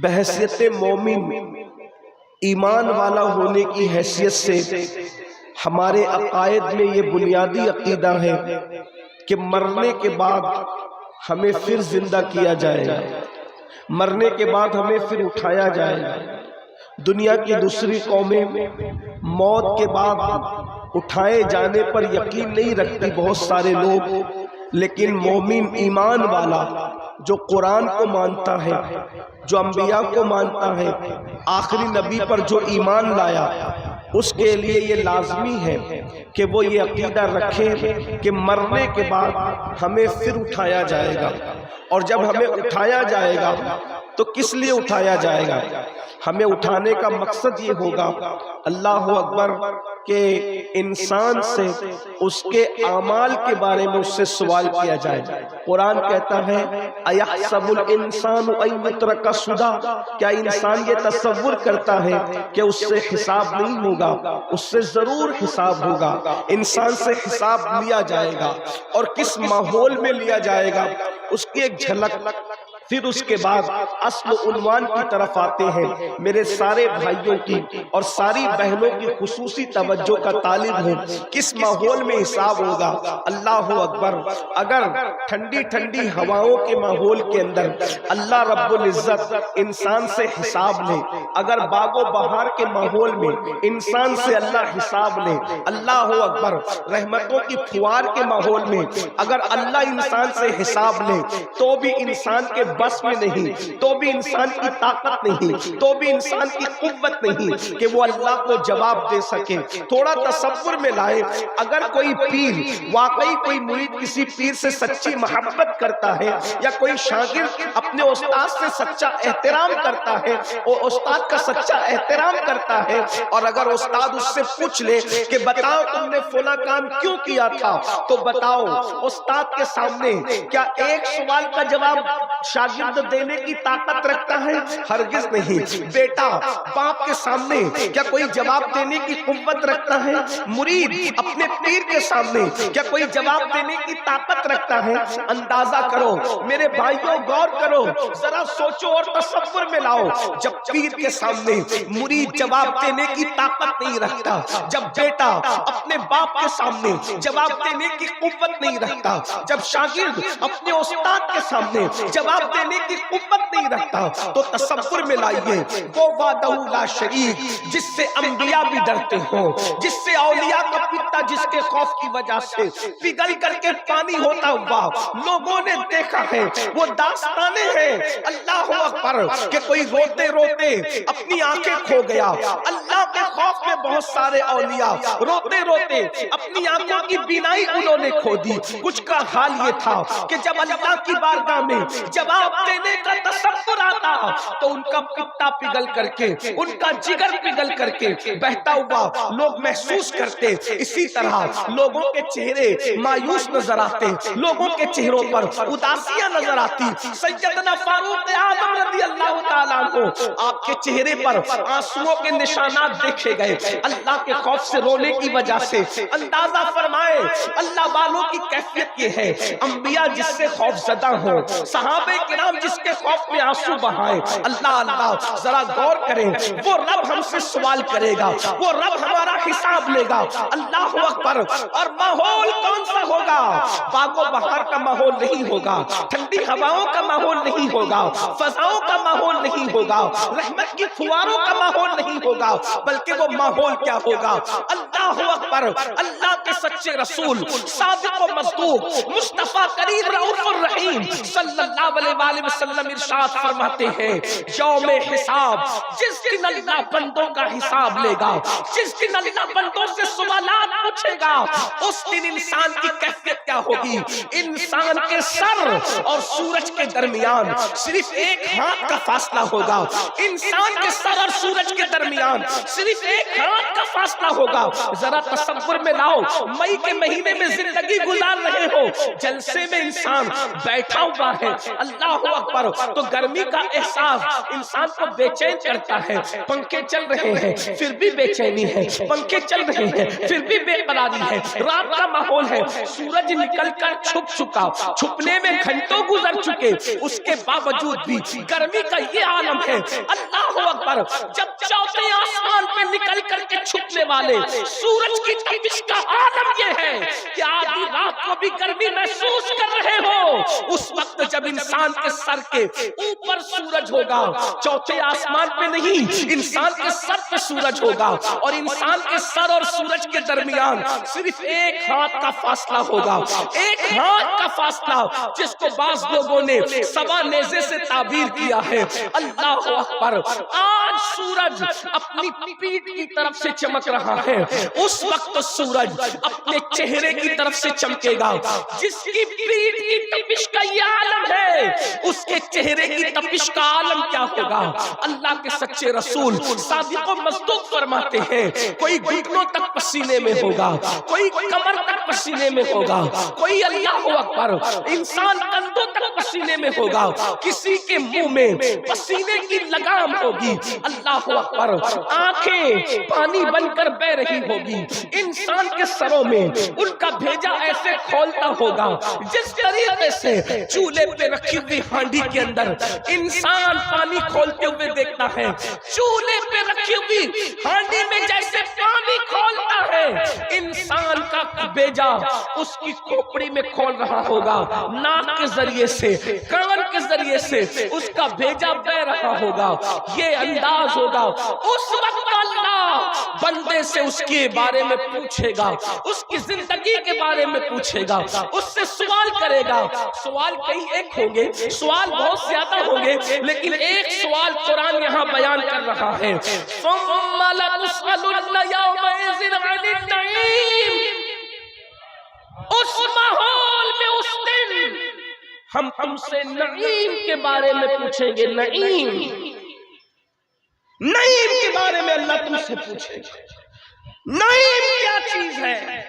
بحیثیت مومن ایمان والا ہونے کی حیثیت سے ہمارے عقائد میں یہ بنیادی عقیدہ ہے کہ مرنے کے بعد ہمیں پھر زندہ کیا جائے گا، مرنے کے بعد ہمیں پھر اٹھایا جائے گا۔ دنیا کی دوسری قومیں موت کے بعد اٹھائے جانے پر یقین نہیں رکھتی بہت سارے لوگ، لیکن مومن ایمان والا جو قرآن کو مانتا ہے، جو انبیاء کو مانتا ہے، آخری نبی پر جو ایمان لایا، اس کے لیے یہ لازمی ہے کہ وہ یہ عقیدہ رکھے کہ مرنے کے بعد ہمیں پھر اٹھایا جائے گا۔ اور جب ہمیں اٹھایا جائے گا تو کس لیے اٹھایا جائے گا؟ ہمیں اٹھانے کا مقصد یہ ہوگا، اللہ اکبر، کہ انسان سے اس کے اعمال کے بارے میں اس سے سوال کیا جائے۔ قرآن کہتا ہے اَيَحْسَبُ الْإِنسَانُ أَن يُتْرَكَ سُدًى، کیا انسان یہ تصور کرتا ہے کہ اس سے حساب نہیں ہوگا؟ اس سے ضرور حساب ہوگا، انسان سے حساب لیا جائے گا، اور کس ماحول میں لیا جائے گا اس کی ایک جھلک۔ پھر اس کے بعد اصل عنوان کی طرف آتے ہیں۔ میرے سارے بھائیوں کی اور ساری بہنوں کی خصوصی توجہ کا طالب ہوں، کس ماحول میں حساب ہوگا؟ اللہ اکبر، اگر ٹھنڈی ٹھنڈی ہواؤں کے ماحول کے اندر اللہ رب العزت انسان سے حساب لے، اگر باغ و بہار کے ماحول میں انسان سے اللہ حساب لے، اللہ اکبر، رحمتوں کی پھوار کے ماحول میں اگر اللہ انسان سے حساب لے تو بھی انسان کے بس میں نہیں، تو بھی انسان کی طاقت نہیں، تو بھی انسان کی قوت نہیں کہ وہ اللہ کو جواب دے سکے۔ تھوڑا تصور میں لائے، اگر کوئی پیر، واقعی کوئی مرید کسی پیر سے سچی محبت کرتا ہے، یا کوئی شاگرد اپنے استاد سے سچا احترام کرتا ہے، وہ استاد کا سچا احترام کرتا ہے، اور اگر استاد اس سے پوچھ لے کہ بتاؤ تم نے فلاں کام کیوں کیا تھا، تو بتاؤ استاد کے سامنے کیا ایک سوال کا جواب شاگرد دینے کی طاقت رکھتا ہے؟ ہرگز نہیں۔ بیٹا باپ کے سامنے کیا کوئی جواب دینے کی قوت رکھتا ہے؟ مرید اپنے پیر کے سامنے کیا کوئی جواب دینے کی طاقت رکھتا ہے؟ اندازہ کرو میرے بھائیوں، غور کرو، ذرا سوچو اور تصور میں لاؤ، جب پیر کے سامنے مرید جواب دینے کی طاقت نہیں رکھتا، جب بیٹا اپنے باپ کے سامنے جواب دینے کی قوت نہیں رکھتا، جب شاگرد اپنے استاد کے سامنے جواب دینے کی قوت نہیں رکھتا، تو تصور میں لائیے وہ وحدہ لا شریک جس سے انبیاء بھی ڈرتے ہوں، جس سے اولیاء کا پتا جس کے خوف کی وجہ سے پگھل کر کے پانی ہوتا ہوا لوگوں نے دیکھا ہے، وہ داستانیں ہیں اللہ اکبر کہ کوئی روتے روتے اپنی آنکھیں کھو گیا۔ اللہ کے خوف میں بہت سارے اولیاء روتے روتے اپنی آنکھوں کی بینائی انہوں نے کھو دی۔ کچھ کا حال یہ تھا کہ جب اللہ کی بارگاہ میں جواب دینے کا تصور آتا تو ان کا پتا پگھل کر کے، ان کا جگر پگھل کر کے بہتا ہوا لوگ محسوس کرتے۔ اسی طرح لوگوں کے چہرے مایوس نظر آتے، لوگوں کے چہروں پر اداسیاں نظر آتی۔ سیدنا فاروق اعظم رضی اللہ تعالیٰ عنہ، آپ کے چہرے پر آنسوؤں کے نشانات دیکھے گئے، اللہ کے خوف سے رونے کی وجہ سے۔ اندازہ فرمائے اللہ والوں کی کیفیت یہ ہے، انبیاء جس سے خوف زدہ ہوں، صحابہ کرام جس کے خوف میں آنسو بہائے۔ اللہ اللہ، ذرا غور کریں، وہ رب ہم سے سوال کرے گا، وہ رب ہمارا حساب لے گا۔ اللہ اکبر، اور ماحول کون سا ہوگا؟ باغ و بہار کا ماحول نہیں ہوگا، ٹھنڈی ہواؤں کا ماحول نہیں ہوگا، فضاؤں کا ماحول نہیں ہوگا، رحمت کی فواروں کا ماحول نہیں ہوگا، بلکہ وہ ماحول کیا ہوگا؟ اللہ اکبر، اللہ کے سچے رسول صادق و مصدوق مصطفیٰ کریم رؤوف الرحیم صلی اللہ علیہ وآلہ وسلم ارشاد فرماتے ہیں، یوم حساب، جس دن اللہ بندوں کا حساب لے گا، جس دن اللہ بندوں سے سوالات پوچھے گا، اس دن انسان کی کیفیت کیا ہوگی؟ انسان کے سر اور سورج کے درمیان صرف ایک ہاتھ کا فاصلہ ہوگا، انسان کے سر اور سورج کے درمیان صرف ایک ہاتھ کا فاصلہ ہوگا۔ ذرا تصور میں لاؤ، مئی کے مہینے میں زندگی گزار رہے ہو، جلسے میں انسان بیٹھا ہوا ہے، اللہ اکبر، تو گرمی کا احساس انسان کو بے چین کرتا ہے۔ پنکھے چل رہے ہیں پھر بھی بے چینی ہے، پنکھے چل رہے ہیں پھر بھی بے قراری ہے، رات کا ماحول ہے، سورج نکل کر چھپ چکا، چھپنے میں گھنٹوں گزر چکے، اس کے باوجود بھی گرمی کا یہ عالم عالم ہے۔ اللہ اکبر، جب چوتھے آسمان پہ نکل کر کے چھپنے والے سورج کی تپش کا عالم یہ ہے کہ آدھی رات کو بھی گرمی محسوس کر رہے ہو، اس وقت جب انسان کے سر کے اوپر سورج ہوگا، چوتھے آسمان پہ نہیں، انسان کے سر پہ سورج ہوگا، اور انسان کے سر اور سورج کے درمیان صرف ایک ہاتھ کا فاصلہ ہوگا، ایک ہاتھ کا فاصلہ، جس کو بعض لوگوں نے سوا نیزے سے تعبیر کیا ہے۔ اللہ اکبر، آج سورج اپنی پیٹھ کی طرف سے چمک رہا ہے، اس وقت سورج اپنے چہرے کی طرف سے چمکے گا۔ جس کی پیٹھ کی تپش کا یہ عالم ہے، اس کے چہرے کی تپش کا عالم کیا ہوگا؟ اللہ کے سچے رسول صادق و مصدوق فرماتے ہیں، کوئی گھٹنوں تک پسینے میں ہوگا، کوئی کمر تک پسینے میں ہوگا، کوئی اللہ اکبر انسان کندھوں تک پسینے میں ہوگا، کسی کے منہ میں پسینے کی لگام ہوگی، اللہ اکبر آنکھیں پانی بن کر بہ رہی ہوگی، انسان کے سروں میں ان کا بھیجا ایسے کھولتا ہوگا جس طریقے سے چولہے پہ رکھی ہوئی ہانڈی کے اندر انسان پانی کھولتے ہوئے دیکھتا ہے، چولہے پہ رکھی ہوئی ہانڈی میں جیسے پانی کھولتا ہے، انسان کا بھیجا اس کی کھوپڑی میں کھول رہا ہوگا، ناک کے ذریعے سے، کان کے ذریعے سے اس کا بھیجا بہ رہا ہوگا، یہ انداز ہوگا۔ اس وقت اللہ بندے سے اس کے بارے میں پوچھے گا، اس کی زندگی کے بارے میں پوچھے گا، اس سے سوال کرے گا۔ سوال کئی ایک ہوں گے، سوال بہت زیادہ ہوں گے، لیکن ایک سوال قرآن یہاں بیان کر رہا ہے، ثُمَّ لَتُسْأَلُنَّ يَوْمَئِذٍ عَنِ النَّعِيمِ۔ اس ماحول میں اس دن ہم تم سے نعیم کے بارے میں پوچھیں گے، نعیم، نعیم کے بارے میں اللہ تم سے پوچھے گا۔ نعیم کیا چیز ہے؟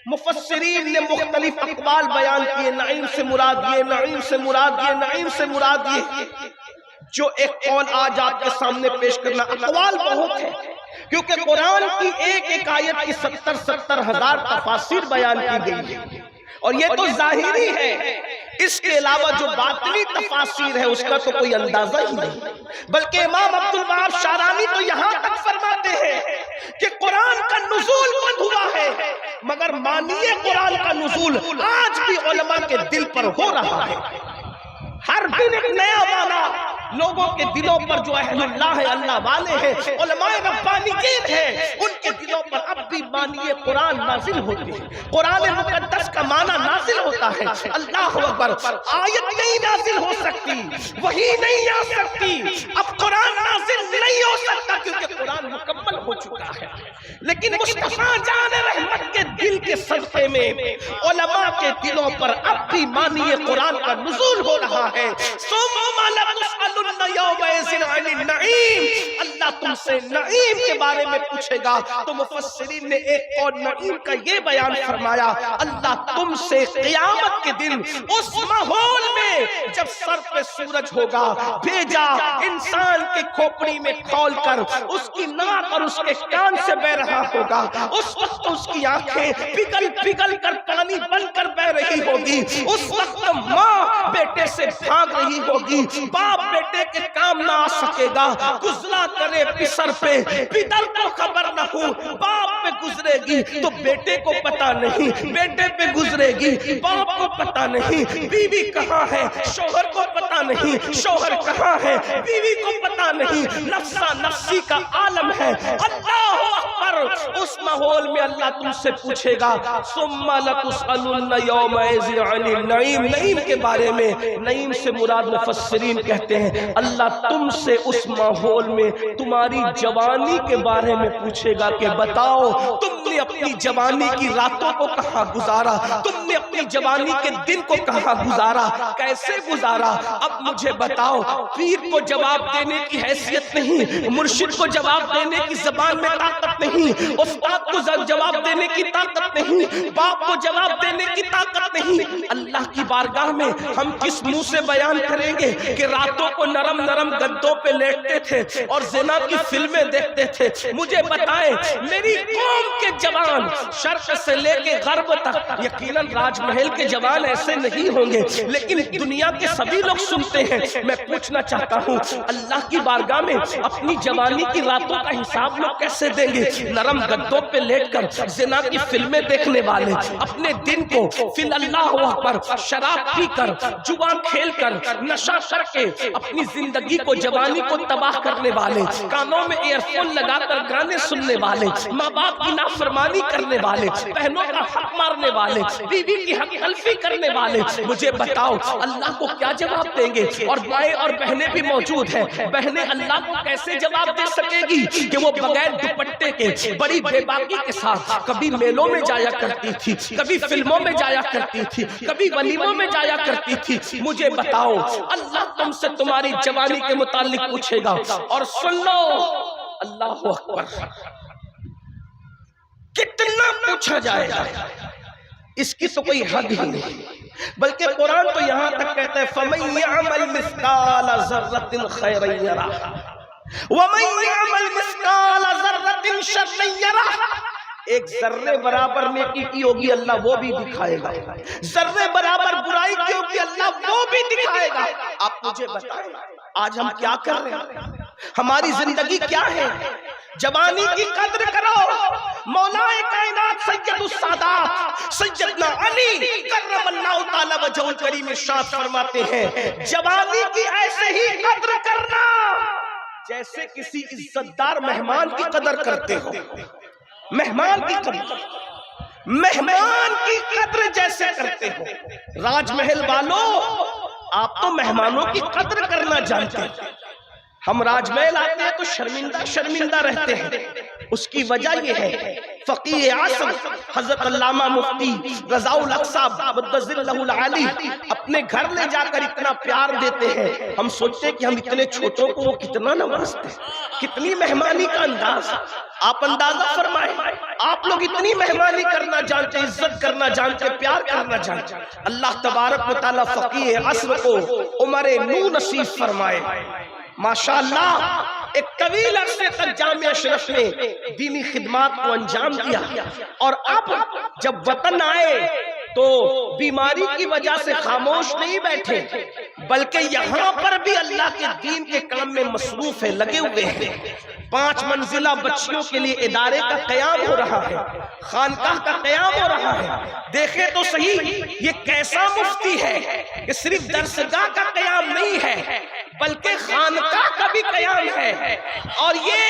مفسرین نے مختلف اقوال بیان کیے، نعیم سے مراد یہ، نعیم سے مراد یہ، نعیم سے مراد یہ۔ جو ایک قول آج آپ کے سامنے پیش کرنا، اقوال بہت ہیں کیونکہ قرآن کی ایک ایک آیت کی 70 ہزار تفاسیر بیان کی گئی ہے، اور یہ تو ظاہری ہے، اس کے علاوہ جو باطنی تفاسیر ہے اس کا تو کوئی اندازہ ہی نہیں۔ بلکہ امام عبدالوہاب شارانی تو یہاں تک فرماتے ہیں کہ قرآن کا نزول قد ہوا ہے، مگر معنی قرآن کا نزول آج بھی علماء کے دل پر ہو رہا ہے۔ ہر دن ایک نیا معنی لوگوں کے دلوں پر، جو اہل اللہ ہے، اللہ والے ہیں، علماء ربانیین ہیں، ان کے دلوں پر اب بھی معنی قرآن نازل ہوتی ہے، قرآن مقدس کا معنی نازل ہوتا ہے۔ اللہ اکبر، آیت نہیں نازل ہو سکتی، وحی نہیں آ سکتی، اب قرآن نازل نہیں ہو سکتا کیونکہ قرآن مکمل ہو چکا ہے، لیکن مصطفیٰ جان رحمت کے دل کے صدقے میں علماء کے دلوں پر اب بھی معنی قرآن کا نزول ہو رہا ہے۔ اللہ تم سے نعیم کے بارے میں پوچھے گا۔ تو مفسرین نے ایک اور نعیم کا یہ بیان فرمایا، اللہ تم سے قیامت کے دن اس ماحول میں جب سر پہ سورج ہوگا، بھیجا انسان کے کھوپڑی میں کھول کر اس کی ناک اور اس کے کان سے بہ رہا ہوگا، اس وقت اس کی آنکھیں پگھل پگھل کر پانی بن کر بہ رہی ہوگی، اس وقت ماں بیٹے سے بھاگ رہی ہوگی، باپ بیٹے کے کام نہ آ سکے گا، گزلا کرے پسر پہ، پدر کو خبر نہ ہو، باپ پہ گزرے گی تو بیٹے کو پتا نہیں، بیٹے پہ گزرے گی باپ کو پتا نہیں، بیوی کہاں ہے شوہر کو پتا نہیں، شوہر کہاں ہے بیوی کو پتا نہیں، نفسا نفسی کا عالم ہے۔ اللہ اکبر، اس ماحول میں اللہ تم سے پوچھے گا، ثم لتسألن یومئذ عن النعیم، نعیم کے بارے میں، نعیم سے مراد مفسرین کہتے ہیں اللہ تم سے اس ماحول میں تمہاری جوانی کے بارے میں پوچھے گا کہ بتاؤ تم نے اپنی جوانی کی راتوں کو کہاں گزارا، تم نے اپنی جوانی کے دن کو کہاں گزارا، کیسے گزارا، اب مجھے بتاؤ۔ پیر کو جواب دینے کی حیثیت نہیں، مرشد کو جواب دینے کی زبان میں طاقت نہیں، استاد کو جواب دینے کی طاقت نہیں، باپ کو جواب دینے کی طاقت نہیں۔ اللہ کی بارگاہ میں ہم کس منہ سے بیان کریں گے کہ راتوں کو نرم نرم گدوں پہ لیٹتے تھے اور زنا کی فلمیں دیکھتے تھے؟ مجھے بتائیں میری قوم کے جوان شرق سے لے کے غرب تک، یقیناً راج محل کے جوان ایسے نہیں ہوں گے، لیکن دنیا کے سبھی لوگ سنتے ہیں۔ میں پوچھنا چاہتا ہوں اللہ کی بارگاہ میں اپنی جوانی کی راتوں کا حساب لوگ کیسے دیں گے؟ نرم گدوں پہ لیٹ کر زنا کی فلمیں دیکھنے والے، اپنے دن کو فی اللہ اکبر شراب پی کر، جوا کھیل کر، نشہ کر کے اپنی زندگی کو، جوانی کو تباہ کرنے والے، کانوں میں ایئر فون لگا کر گانے سننے والے، ماں باپ کی نافرمانی کرنے والے، بہنوں کا حق مارنے والے، بیوی کی حق تلفی کرنے والے، مجھے بتاؤ اللہ کو کیا جواب دیں گے؟ اور مائیں اور بہنیں بھی موجود ہیں، بہنیں اللہ کو کیسے جواب دے سکے گی کہ وہ بغیر دوپٹے کے بڑی بے باکی کے ساتھ کبھی میلوں میں جایا کرتی تھی، کبھی فلموں میں جایا کرتی تھی، کبھی ولیموں میں جایا کرتی تھی؟ مجھے بتاؤ اللہ تم سے تمہاری جوانی کے متعلق پوچھے گا۔ اور سن لو اللہ اکبر، کتنا پوچھا جائے گا اس کی تو کوئی حد ہی نہیں، بلکہ قرآن تو یہاں تک کہتا ہے فَمَن يَعْمَلْ مِثْقَالَ ذَرَّةٍ خَيْرًا يَرَهُ وَمَن يَعْمَلْ مِثْقَالَ ذَرَّةٍ شَرًّا يَرَهُ۔ ایک ذرے برابر نیکی کی ہوگی اللہ وہ بھی دکھائے گا، ذرے برابر برائی کی ہوگی اللہ وہ بھی دکھائے گا۔ آپ مجھے بتائیں آج ہم کیا کر رہے ہیں؟ ہماری زندگی کیا ہے؟ جوانی کی قدر کرو۔ مولا کائنات سید السادات سیدنا علی کرم اللہ تعالی وجہہ الکریم ارشاد فرماتے ہیں جوانی کی ایسے ہی قدر کرنا جیسے کسی عزتدار مہمان کی قدر کرتے ہو۔ مہمان کی قدر، مہمان کی قدر جیسے کرتے ہو۔ راج محل والوں آپ تو مہمانوں کی قدر کرنا جانتے ہیں، ہم راج محل آتے ہیں تو شرمندہ رہتے ہیں۔ اس کی وجہ یہ ہے فقیہ اعظم حضرت علامہ مفتی رضا الاقصی مدظ اللہ العالی اپنے گھر لے جا کر اتنا پیار دیتے ہیں، ہم سوچتے ہیں کہ ہم اتنے چھوٹوں کو وہ کتنا نوازتے ہیں، کتنی مہمانی کا انداز۔ آپ اندازہ فرمائیں آپ لوگ اتنی مہمانی کرنا جانتے، عزت کرنا جانتے، پیار کرنا جانتے۔ اللہ تبارک و تعالی فقیہ عصر کو عمر نو نصیب فرمائے۔ ماشاءاللہ ایک طویل عرصے تک جامعہ اشرف میں دینی خدمات کو انجام دیا، اور اب جب وطن آئے تو بیماری کی وجہ سے خاموش نہیں بیٹھے، بلکہ یہاں پر بھی اللہ کے دین کے کام میں مصروف ہے، لگے ہوئے ہیں۔ 5 منزلہ بچیوں کے لیے ادارے کا قیام ہو رہا ہے، خانقاہ کا قیام ہو رہا ہے۔ دیکھیں تو صحیح یہ کیسا مفتی ہے کہ صرف درسگاہ کا قیام نہیں ہے بلکہ خانقاہ کا بھی قیام ہے، اور یہ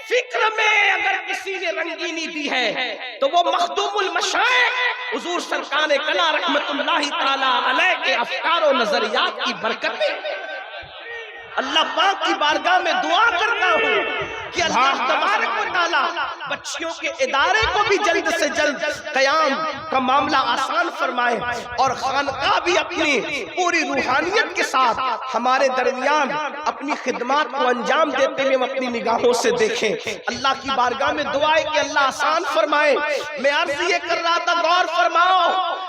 فکر میں اگر کسی نے رنگینی دی ہے تو وہ مخدوم المشائخ حضور سرکار کلا رحمت اللہ تعالی علیہ کے افکار و نظریات کی برکت ہے۔ اللہ پاک کی بارگاہ میں دعا کرتا ہوں کہ اللہ تبارک و تعالی بچیوں کے ادارے کو بھی جلد سے جلد قیام کا معاملہ آسان فرمائے، اور خانقاہ بھی اپنی پوری روحانیت کے ساتھ ہمارے درمیان اپنی خدمات کو انجام دیتے ہوئے اپنی نگاہوں سے دیکھیں۔ اللہ کی بارگاہ میں دعا ہے کہ اللہ آسان فرمائے۔ میں عرض یہ کر رہا تھا غور فرماؤ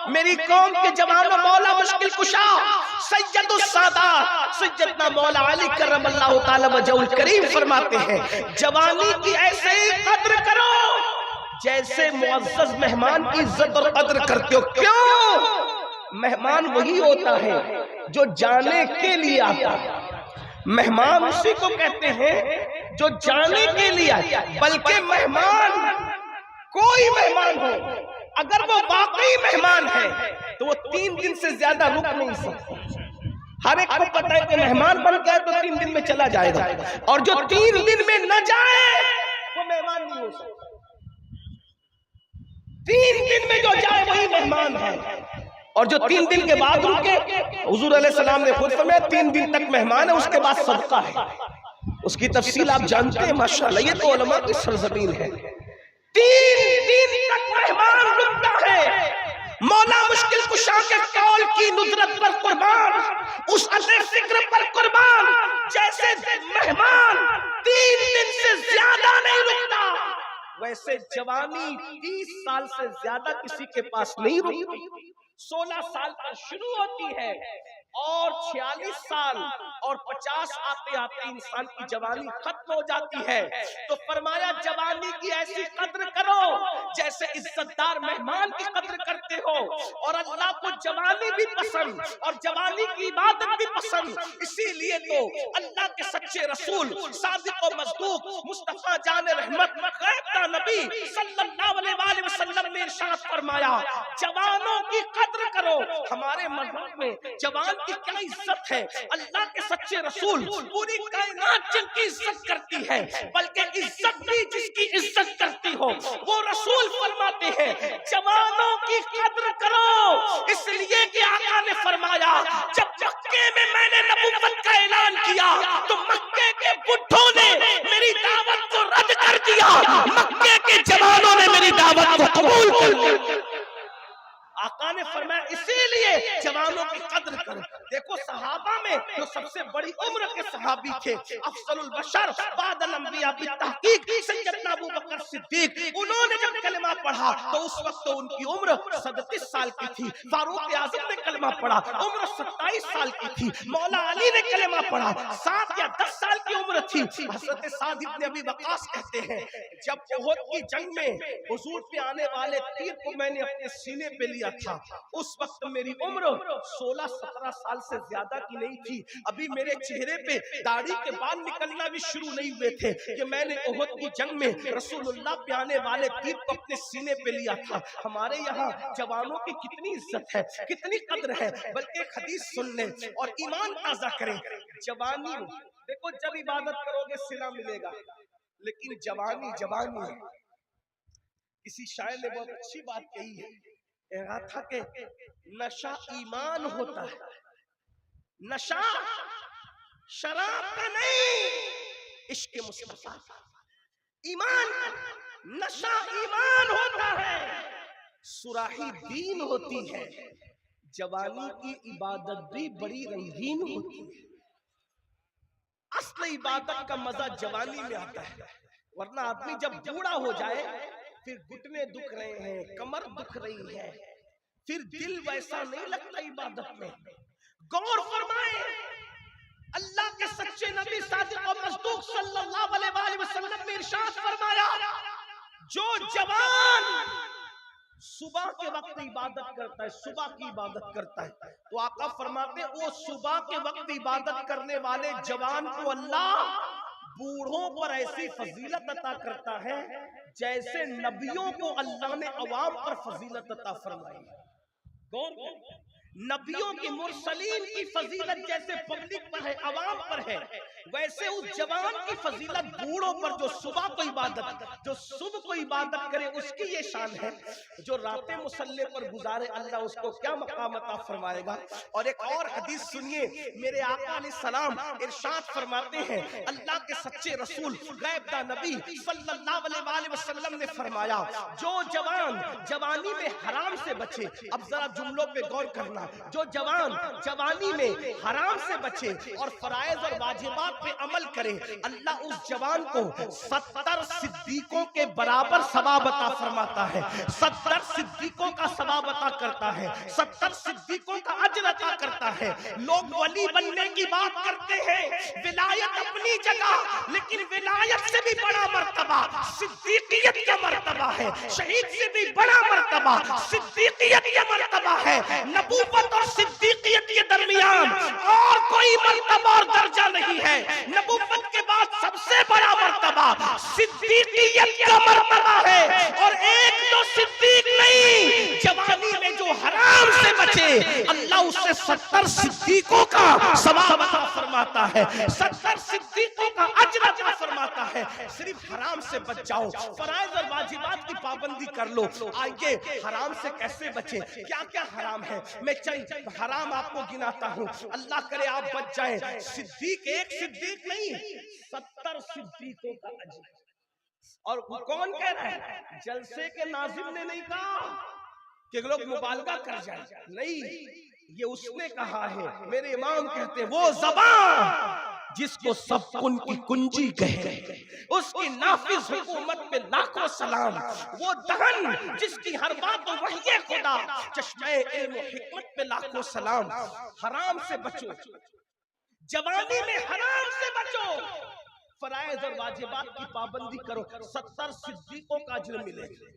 میری قوم کے جوانوں، مولا مشکل کشا سید السادات سیدنا مولا علی کرم اللہ تعالی وجہہ الکریم فرماتے ہیں جوانی کی ایسے ہی قدر کرو جیسے معزز مہمان کی عزت اور قدر کرتے ہو۔ کیوں؟ مہمان وہی ہوتا ہے جو جانے کے لیے آتا ہے، مہمان اسی کو کہتے ہیں جو جانے کے لیے آتا ہے۔ بلکہ مہمان کوئی مہمان ہو اگر وہ واقعی مہمان ہے تو وہ 3 دن سے زیادہ رک نہیں سکتا۔ ہر ایک کو پتہ ہے کہ مہمان بن گئے تو 3 دن میں چلا جائے گا، اور جو 3 دن میں نہ جائے وہ مہمان نہیں ہو سکتا۔ 3 دن میں جو جائے وہی مہمان ہے، اور جو 3 دن کے بعد رکے حضور علیہ السلام نے خود فرمایا 3 دن تک مہمان ہے، اس کے بعد صدقہ ہے۔ اس کی تفصیل آپ جانتے ہیں ماشاءاللہ، یہ تو علماء کی سرزمین ہے۔ 3 دن تک مہمان رکتا ہے۔ مولا مشکل کشا کے قول کی ندرت پر قربان، اس اثر فکر پر قربان، جیسے مہمان 3 دن سے زیادہ نہیں رکتا ویسے جوانی 30 سال سے زیادہ کسی کے پاس نہیں رکتی، 16 سال پر شروع ہوتی ہے اور 46 سال اور 50 آتے آتے انسان کی جوانی ختم ہو جاتی ہے۔ تو فرمایا جوانی کی ایسی قدر کرو جیسے عزت دار مہمان کی قدر کرتے ہو، اور اللہ کو جوانی بھی پسند اور جوانی کی عبادت بھی پسند، اسی لیے تو اللہ کے سچے رسول صادق و مصدوق مصطفیٰ جان رحمت غیب کا نبی صلی اللہ علیہ وسلم نے ارشاد فرمایا جوانوں کی قدر کرو۔ ہمارے مذہب میں جوان کی کیا عزت ہے، اللہ کے سچے رسول پوری کائنات جن کی عزت کرتی ہے، بلکہ عزت بھی جس کی عزت کرتی ہو وہ رسول فرماتے ہیں جوانوں کی قدر کرو، اس لیے کہ آقا نے فرمایا جب مکے میں نے نبوت کا اعلان کیا تو مکے کے بڈھوں نے میری دعوت کو رد کر دیا، مکے کے جوانوں نے میری دعوت کو قبول کر لیا۔ آقا نے فرمایا اسی لیے جوانوں کی قدر کرو۔ دیکھو صحابہ میں جو سب سے بڑی عمر کے صحابی تھے، افضل البشر بعد الانبیاء بالتحقیق سیدنا ابو بکر صدیق، انہوں نے جب کلمہ پڑھا تو اس وقت تو ان کی عمر 37 سال کی تھی، فاروق اعظم نے کلمہ پڑھا عمر 27 سال کی تھی، مولا علی نے کلمہ پڑھا 7 یا 10 سال کی عمر تھی۔ حضرت سعد بن ابی وقاص کہتے ہیں جب احد کی جنگ میں حضور پہ آنے والے تیر کو میں نے اپنے سینے پہ لیا تھا، اس وقت میری عمر 16-17 سال سے زیادہ کی نہیں تھی، ابھی میرے چہرے پہ داڑھی کے بال نکلنا بھی شروع نہیں ہوئے تھے کہ میں نے احد کی جنگ میں رسول اللہ پہ آنے والے تیر کو اپنے سینے پہ لیا تھا۔ ہمارے یہاں جوانوں کی کتنی عزت ہے، کتنی قدر ہے، بلکہ ایک حدیث سن لیں اور ایمان تازہ کریں۔ جوانی دیکھو جب عبادت کرو گے صلہ ملے گا، لیکن جوانی ہے۔ کسی شاعر نے بہت اچھی بات کہی ہے، کہا تھا کہ نشہ ایمان ہوتا ہے، نشہ شراب کا نہیں، عشق مصطفیٰ ایمان، نشہ ایمان ہوتا ہے، سراہی دین ہوتی ہے۔ جوانی کی عبادت بھی بڑی رنگین ہوتی ہے، اصل عبادت کا مزہ جوانی میں آتا ہے، ورنہ آدمی جب بوڑھا ہو جائے پھر گھٹنے دکھ رہے ہیں، کمر دکھ رہی ہے، پھر دل ویسا نہیں لگتا عبادت میں۔ غور فرمائیں اللہ کے سچے نبی صادق و مصدوق صلی اللہ علیہ وسلم نے ارشاد فرمایا جو جوان صبح کے وقت عبادت کرتا ہے، صبح کی عبادت کرتا ہے، تو آقا فرماتے ہیں وہ صبح کے وقت عبادت کرنے والے جوان کو اللہ بوڑھوں پر ایسی فضیلت عطا کرتا ہے جیسے نبیوں کو اللہ نے عوام پر فضیلت عطا فرمائی۔ غور کریں نبیوں کی مرسلین کی فضیلت جیسے پبلک پر ہے، عوام پر ہے، ویسے اس جوان کی فضیلت بوڑھوں پر جو صبح کو عبادت کرے اس کی یہ شان ہے، جو راتیں مصلی پر گزارے اللہ اس کو کیا مقام عطا فرمائے گا۔ اور ایک اور حدیث سنیے، میرے آقا علیہ السلام ارشاد فرماتے ہیں، اللہ کے سچے رسول غیب دا نبی صلی اللہ علیہ وسلم نے فرمایا جو جوان جوانی میں حرام سے بچے، اب ذرا جملوں پہ غور کرنا، جو جوان جوانی میں حرام سے بچے اور فرائض اور واجبات پہ عمل کرے، اللہ اس جوان کو 70 صدیقوں کے برابر ثواب عطا فرماتا ہے، 70 صدیقوں کا ثواب عطا کرتا ہے، 70 صدیقوں کا اجر عطا کرتا ہے۔ لوگ ولی بننے کی بات کرتے ہیں، ولایت اپنی جگہ، لیکن ولایت سے بھی بڑا مرتبہ صدیقیت کا مرتبہ ہے، شہید سے بھی بڑا مرتبہ صدیقیت کا مرتبہ ہے۔ نبوت اور صدیقیت کے درمیان اور کوئی مرتبہ اور درجہ نہیں ہے، نبوت کے بعد سب سے بڑا مرتبہ صدیقیت کا مرتبہ ہے، اور ایک تو صدیق نہیں، جوانی میں جو حرام سے بچے اللہ اس سے 70 صدیقوں کا ثواب عطا فرماتا ہے، 70 صدیقوں کا اجر عطا فرماتا ہے۔ صرف حرام سے بچ جاؤ، فرائض اور واجبات کی پابندی کر لو۔ آئیے حرام سے کیسے بچے، کیا کیا حرام ہے، میں چند حرام آپ کو گناتا ہوں، اللہ کرے آپ بچ جائیں۔ صدیق ایک صدیق نہیں، 70 صدیقوں کا اجر۔ اور کون کہہ رہا ہے؟ جلسے کے ناظم نے نہیں کہا کہ لوگ مبالغہ کر جائیں، نہیں، یہ اس نے کہا ہے، میرے امام کہتے ہیں وہ زبان جس کو سب کن کی کنجی کہے، اس کی نافذ حکومت میں لاکھوں سلام، وہ دہن جس کی ہر بات وحی خدا، چشمہ علم و حکمت پہ لاکھوں سلام۔ حرام سے بچو، جوانی میں حرام سے بچو، فرائض اور واجبات کی پابندی کرو، 70 صدیقوں کا اجر ملے گا،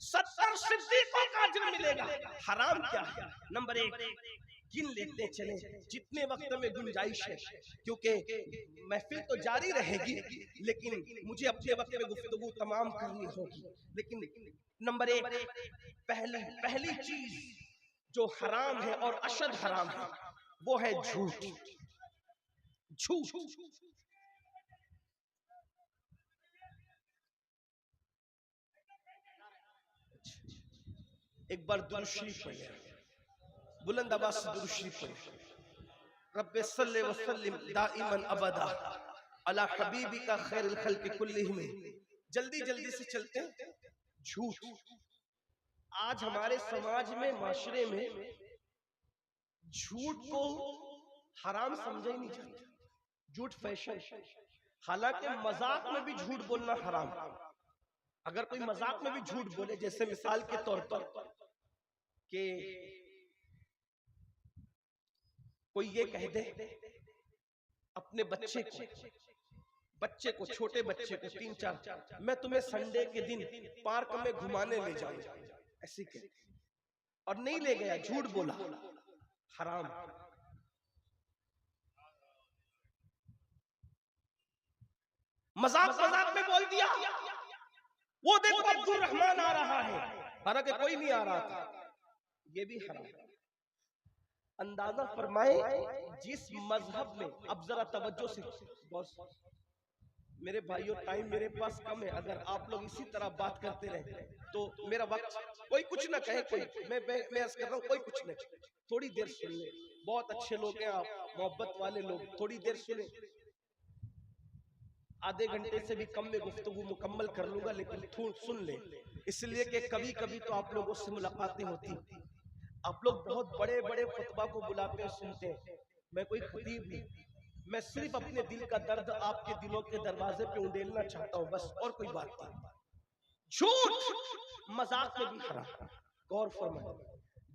70 صدیقوں کا اجر ملے گا۔ حرام کیا ہے؟ نمبر 1 گن لیتے چلیں جتنے وقت میں گنجائش ہے، کیونکہ محفل تو جاری رہے گی لیکن مجھے اپنے وقت میں گفتگو تمام کرنی ہوگی۔ لیکن نمبر 1 پہلی چیز جو حرام ہے اور اشد حرام ہے وہ ہے جھوٹ۔ جھوٹ ایک بار درود شریف پڑھیں، بلند آواز سے درود شریف پڑھیں۔ رب صلی وسلم دائما ابدا علی حبیبک خیر الخلق کلہم۔ جلدی جلدی سے چلتے ہیں۔ جھوٹ آج ہمارے سماج میں، معاشرے میں جھوٹ کو حرام سمجھا ہی نہیں جاتا، جھوٹ فیشن۔ حالانکہ مذاق میں بھی جھوٹ بولنا حرام۔ اگر کوئی مذاق میں بھی جھوٹ بولے، جیسے مثال کے طور پر کہ کوئی یہ کہہ دے اپنے بچے کو چھوٹے بچے کو 3-4 میں تمہیں سنڈے کے دن پارک میں گھمانے لے جاؤں، ایسی کہ اور نہیں لے گیا، جھوٹ بولا، حرام۔ مذاق میں بول دیا وہ دیکھو عبد الرحمن آ رہا ہے، حالانکہ کوئی نہیں آ رہا تھا، یہ بھی حرام۔ اندازہ فرمائیں جس مذہب میں، اب ذرا توجہ سے، میرے بھائیو ٹائم میرے پاس کم ہے، اگر آپ لوگ اسی طرح بات کرتے رہے تو میرا وقت، کوئی کچھ نہ کہے، کوئی میں عرض کر رہا ہوں، کوئی کچھ نہ کہے، تھوڑی دیر سن لیں، بہت اچھے لوگ ہیں آپ، محبت والے لوگ، تھوڑی دیر سنیں۔ آدھے گھنٹے سے بھی کم میں گفتگو مکمل کر لوں گا، لیکن سن لیں، اس لیے کہ کبھی کبھی تو آپ لوگوں سے ملاقاتیں ہوتی، آپ لوگ بہت بڑے بڑے خطبہ کو بلاتے ہیں، سنتے ہیں، میں کوئی خطیب نہیں، میں صرف اپنے دل کا درد آپ کے دلوں کے دروازے پہ انڈیلنا چاہتا ہوں، بس، اور کوئی بات نہیں۔ جھوٹ مذاق میں بھی حرام۔ غور فرمائیں،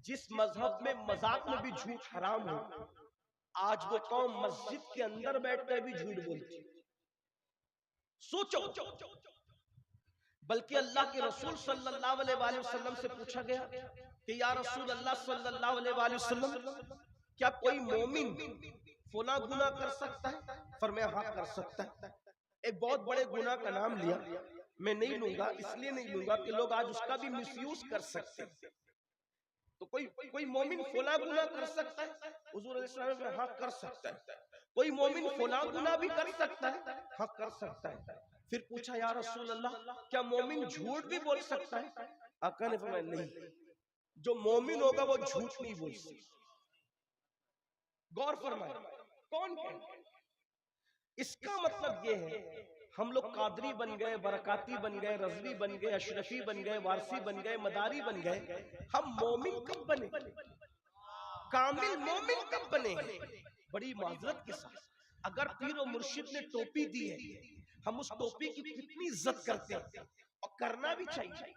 جس مذہب میں مذاق میں بھی جھوٹ حرام ہو، آج وہ قوم مسجد کے اندر بیٹھ کر بھی جھوٹ بولتی۔ سوچو، بلکہ اللہ کے رسول صلی اللہ علیہ وآلہ وسلم سے پوچھا گیا کہ یا رسول اللہ صلی اللہ علیہ وآلہ وسلم، کیا کوئی مومن فلاں گناہ کر سکتا ہے؟ فرمایا ہاں کر سکتا ہے۔ ایک بہت بڑے گناہ کا نام لیا، میں نہیں لوں گا، اس لیے نہیں لوں گا کہ لوگ آج اس کا بھی مس یوز کر سکتے ہیں۔ تو کوئی مومن فلاں گناہ کر سکتا ہے؟ حضور علیہ السلام نے ہاں کر سکتا ہے۔ کوئی مومن فلاں گناہ بھی کر سکتا ہے؟ ہاں کر سکتا ہے۔ پھر پوچھا یا رسول اللہ کیا مومن جھوٹ بھی بول سکتا ہے؟ آقا نے فرمایا نہیں، جو مومن ہوگا وہ جھوٹ نہیں بول سکتا۔ غور فرمائے، کون کہتا ہے؟ اس کا مطلب یہ ہے ہم لوگ قادری بن گئے، برکاتی بن گئے، رضوی بن گئے، اشرفی بن گئے، وارثی بن گئے، مداری بن گئے، ہم مومن کب بنے؟ کامل مومن کب بنے؟ بڑی معذرت کے ساتھ اگر پیر و مرشد نے ٹوپی دی ہے، ہم اس ٹوپی کی کتنی عزت کرتے ہیں، اور کرنا بھی چاہیے۔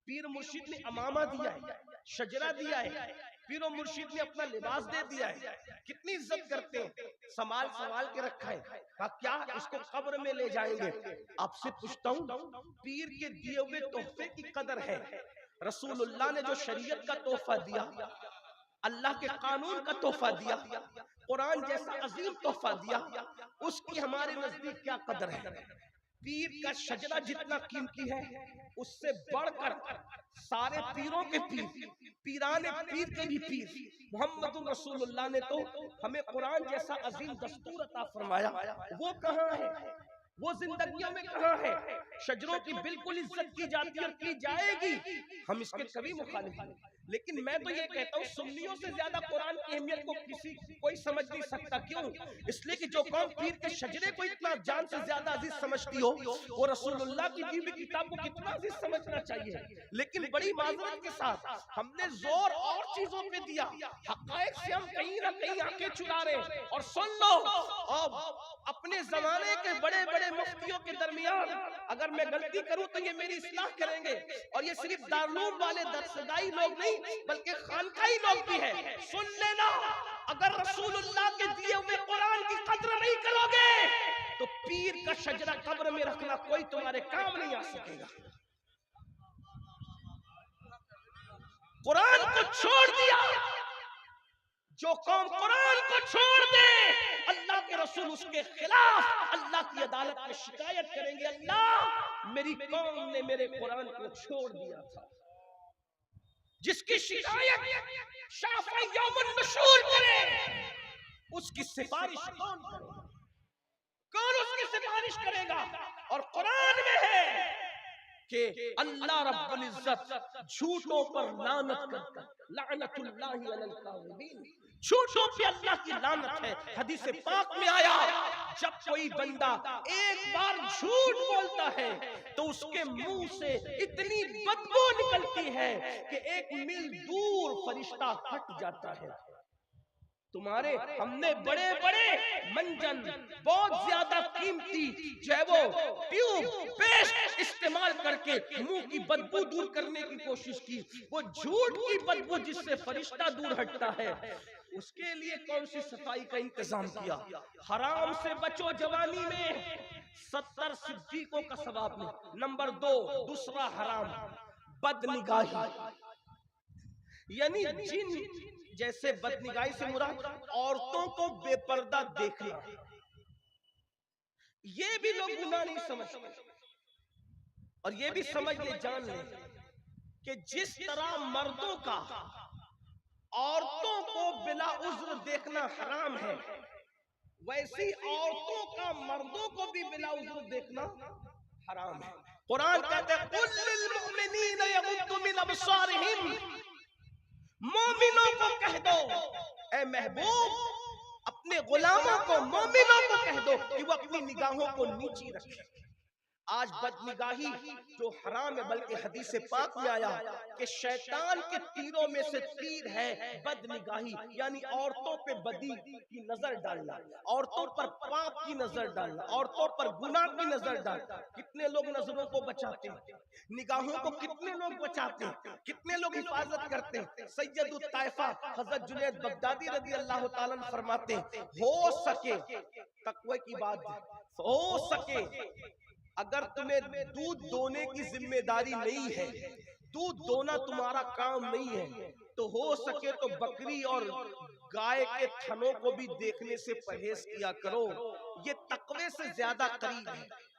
پیر مرشد نے امامہ دیا ہے، شجرہ دیا ہے، پیر و مرشد نے اپنا لباس دے دیا ہے، کتنی عزت کرتے ہیں، سنبھال کے رکھا ہے، کہا کیا اس کو قبر میں لے جائیں گے؟ آپ سے پوچھتا ہوں، پیر کے دیے ہوئے تحفے کی قدر ہے؟ رسول اللہ نے جو شریعت کا تحفہ دیا، اللہ کے قانون کا تحفہ دیا، قرآن جیسا عظیم تحفہ دیا، اس کی ہمارے نزدیک کیا قدر ہے؟ پیر کا شجرہ جتنا قیمتی ہے، اس سے بڑھ کر سارے پیروں کے پیر، پیران پیر کے بھی پیر محمد رسول اللہ نے تو ہمیں قرآن جیسا عظیم دستور عطا فرمایا، وہ کہاں ہے؟ وہ زندگیوں میں کہاں ہے؟ شجروں کی بالکل عزت کی جاتی اور کی جائے گی، ہم اس کے کبھی مخالف نہیں۔ لیکن میں تو یہ کہتا ہوں سنیوں سے زیادہ قرآن کی اہمیت کو کوئی سمجھ نہیں سکتا. کیوں؟ اس لیے کہ جو قوم پیر کے شجرے کو اتنا جان سے زیادہ عزیز سمجھتی ہو وہ رسول اللہ کی دی ہوئی کتاب کو کتنا عزیز سمجھنا چاہیے. لیکن بڑی معذرت کے ساتھ ہم نے زور اور چیزوں پہ دیا, حقائق سے ہم کہیں نہ کہیں آنکھیں چرا رہے. اور سن لو, اپنے زمانے کے بڑے بڑے مفتیوں کے درمیان اگر میں غلطی کروں تو یہ میری اصلاح کریں گے, اور یہ صرف دارالعلوم والے درسگاہی لوگ نہیں بلکہ خانقاہی لوگ بھی ہیں. سن لینا, اگر رسول اللہ کے دیے ہوئے قرآن کی قدر نہیں کرو گے تو پیر کا شجرہ قبر میں رکھنا کوئی تمہارے کام نہیں آ سکے گا. قرآن کو چھوڑ دیا, جو قوم قرآن کو چھوڑ دے اللہ کے رسول اس کے خلاف اللہ کی عدالت میں شکایت کریں گے, اللہ میری قوم نے میرے قرآن کو چھوڑ دیا تھا. جس کی شکایت شافعی یوم النشور کرے اس کی سفارش کون کرے گا؟ کون اس کی سفارش کرے گا؟ اور قرآن میں ہے کہ اللہ رب العزت جھوٹوں پر لعنت کرتا ہے, لعنت اللہ علی الکاذبین, جھوٹوں پہ اللہ کی لعنت ہے. حدیث پاک میں آیا جب کوئی بندہ ایک بار جھوٹ بولتا ہے تو اس کے منہ سے اتنی بدبو نکلتی ہے کہ ایک میل دور فرشتہ ہٹ جاتا ہے. تمہارے ہم نے بڑے بڑے منجن بہت زیادہ قیمتی جو ہے وہ ٹیوب پیسٹ استعمال کر کے منہ کی بدبو دور کرنے کی کوشش کی. وہ جھوٹ کی بدبو جس سے فرشتہ دور ہٹتا ہے, اس کے لیے کون سی صفائی کا انتظام کیا. حرام سے بچو جوانی میں, 70 صدیقوں کا ثواب نہیں. نمبر 2, دوسرا حرام بد نگاہی, یعنی جن جیسے بد نگاہی سے مراد عورتوں کو بے پردہ دیکھنا. یہ بھی لوگ گناہ نہیں سمجھتے, اور یہ بھی سمجھ لے جان لیں کہ جس طرح مردوں کا عورتوں کو بلا عذر دیکھنا حرام ہے, ویسی عورتوں کا مردوں کو بھی بلا عذر دیکھنا حرام ہے. قرآن کہتا ہے قُلْ لِلْمُؤْمِنِينَ يَغُضُّوا مِنْ أَبْصَارِهِمْ, مومنوں کو کہہ دو, اے محبوب اپنے غلاموں کو مومنوں کو کہہ دو کہ وہ اپنی نگاہوں کو نیچی رکھیں. آج بد نگاہی جو حرام ہے, بلکہ حدیث پاک میں آیا کہ شیطان کے تیروں میں سے تیر ہے بد نگاہی, یعنی عورتوں پہ بدی کی نظر ڈالنا, عورتوں پر پاپ کی نظر ڈالنا, عورتوں پر گناہ کی نظر ڈالنا. کتنے لوگ نظروں کو بچاتے ہیں, نگاہوں کو کتنے لوگ بچاتے ہیں, کتنے لوگ حفاظت کرتے ہیں. سید الطائفہ حضرت جنید بغدادی رضی اللہ تعالیٰ عنہ فرماتے ہیں ہو سکے تقوی کی بات, ہو سکے اگر تمہیں دودھ دونے کی ذمہ داری نہیں ہے, دودھ دونا تمہارا کام نہیں ہے, تو ہو سکے تو بکری اور گائے کے تھنوں کو بھی دیکھنے سے پرہیز کیا کرو. یہ تقوی سے زیادہ قریب ہے,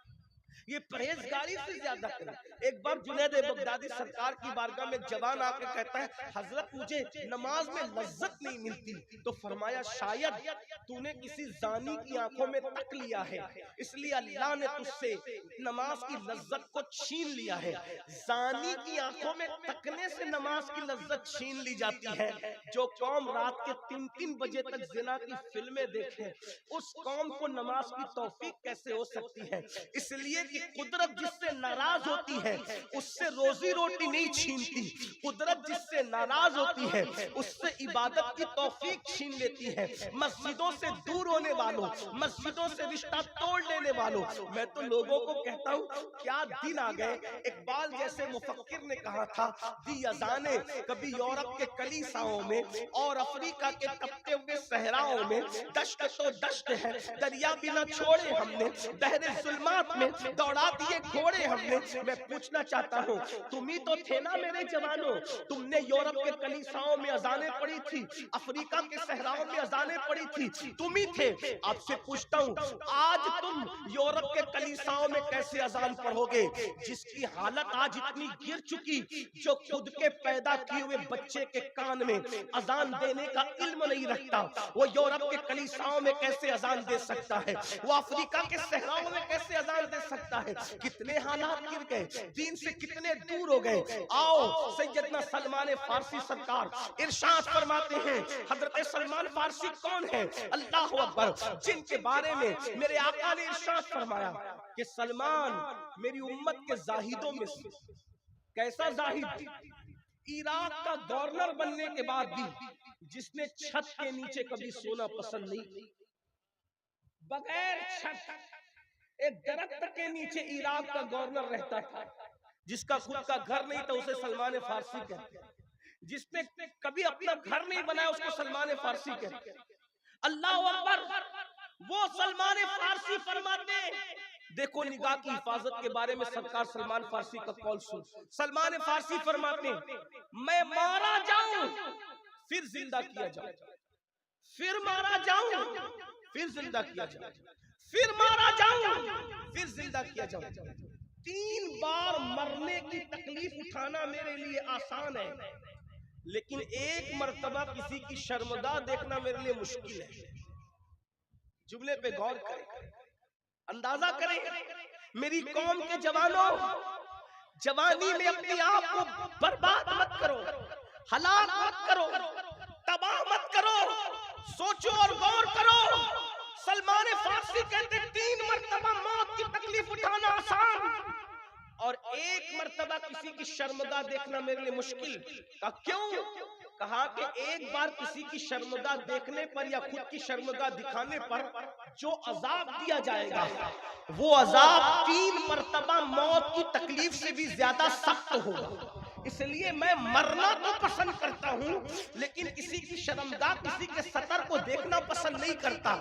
یہ پرہیزگاری سے زیادہ قریب. ایک بار جنید بغدادی سرکار کی بارگاہ میں جوان آ کے کہتا ہے حضرت مجھے نماز میں لذت نہیں ملتی. تو فرمایا شاید تو نے کسی زانی کی آنکھوں میں تک لیا ہے, اس لیے اللہ نے تجھ سے نماز کی لذت کو چھین لیا ہے. زانی کی آنکھوں میں تکنے سے نماز کی لذت چھین لی جاتی ہے. جو قوم رات کے 3 بجے تک زنا کی فلمیں دیکھے اس قوم کو نماز کی توفیق کیسے ہو سکتی ہے؟ اس لیے کہ قدرت جس سے ناراض ہوتی ہے اس سے روزی روٹی نہیں چھینتی, قدرت جس سے ناراض ہوتی ہے اس سے عبادت کی توفیق چھین لیتی ہے. مسجدوں سے دور ہونے والوں, مسجدوں سے رشتہ توڑ لینے والوں, میں تو لوگوں کو کہتا ہوں کیا دن آ گئے. اقبال جیسے مفکر نے کہا تھا دی اذانیں کبھی یورپ کے کلیساؤں میں اور افریقہ کے تپتے ہوئے صحراؤں میں, دشت تو دشت ہے دریا بھی نہ چھوڑے ہم نے, بحر ظلمات میں دوڑا دیے گھوڑے ہم نے. میں پوچھنا چاہتا ہوں تم ہی تو تھے نا میرے جوانوں, تم نے یورپ کے کلیساؤں میں اذانیں پڑھی تھی, افریقہ کے صحراؤں میں اذانیں پڑھی تھی, تم ہی تھے. آپ سے پوچھتا ہوں آج تم یورپ کے کلیساؤں میں کیسے اذان پڑھو گے جس کی حالت آج اتنی گر چکی, جو خود کے پیدا کیے ہوئے بچے کے کان میں اذان دینے کا علم نہیں رکھتا, وہ یورپ کے کلیساؤں میں کیسے اذان دے سکتا ہے, وہ افریقہ کے صحراؤں میں کیسے اذان دے سکتا سکتا ہے. کتنے حالات گر گئے, دین سے کتنے دور ہو گئے. آؤ سیدنا سلمان فارسی سرکار ارشاد فرماتے ہیں. حضرت سلمان فارسی کون ہے؟ اللہ اکبر. جن کے بارے میں میرے آقا نے ارشاد فرمایا کہ سلمان میری امت کے زاہدوں میں سے. کیسا زاہد؟ عراق کا گورنر بننے کے بعد بھی جس نے چھت کے نیچے کبھی سونا پسند نہیں, بغیر چھت ایک درخت کے نیچے عراق کا گورنر رہتا تھا. جس کا خود کا گھر نہیں تھا اسے سلمان فارسی کہتے ہیں. جس نے کبھی اپنا گھر نہیں بنایا اس کو سلمان فارسی کہتے ہیں. اللہ اکبر. وہ سلمان فارسی فرماتے ہیں, دیکھو نگاہ کی حفاظت کے بارے میں سرکار سلمان فارسی کا قول سن. سلمان فارسی فرماتے ہیں میں مارا جاؤں پھر زندہ کیا جاؤں, پھر مارا جاؤں پھر زندہ کیا جاؤں, پھر مارا جاؤں پھر زندہ کیا جاؤں. 3 بار مرنے کی تکلیف اٹھانا میرے لیے آسان ہے, لیکن ایک مرتبہ کسی کی شرمگاہ دیکھنا میرے لیے مشکل ہے. جملے پہ غور کریں, اندازہ کریں. میری قوم کے جوانوں, جوانی میں اپنی آپ کو برباد مت کرو, ہلاک مت کرو, تباہ مت کرو. سوچو اور غور کرو. سلمان فارسی کہتے 3 مرتبہ موت کی تکلیف اٹھانا آسان اور 1 مرتبہ کسی کی شرمگاہ دیکھنا میرے لیے مشکل. کیوں؟ کہا کہ ایک بار کسی کی شرمگاہ دیکھنے پر یا خود کی شرمگاہ دکھانے پر جو عذاب دیا جائے گا وہ عذاب 3 مرتبہ موت کی تکلیف سے بھی زیادہ سخت ہوگا. اس لیے میں مرنا تو پسند کرتا ہوں لیکن کسی کی شرمگاہ, کسی کے سطر کو دیکھنا پسند نہیں کرتا.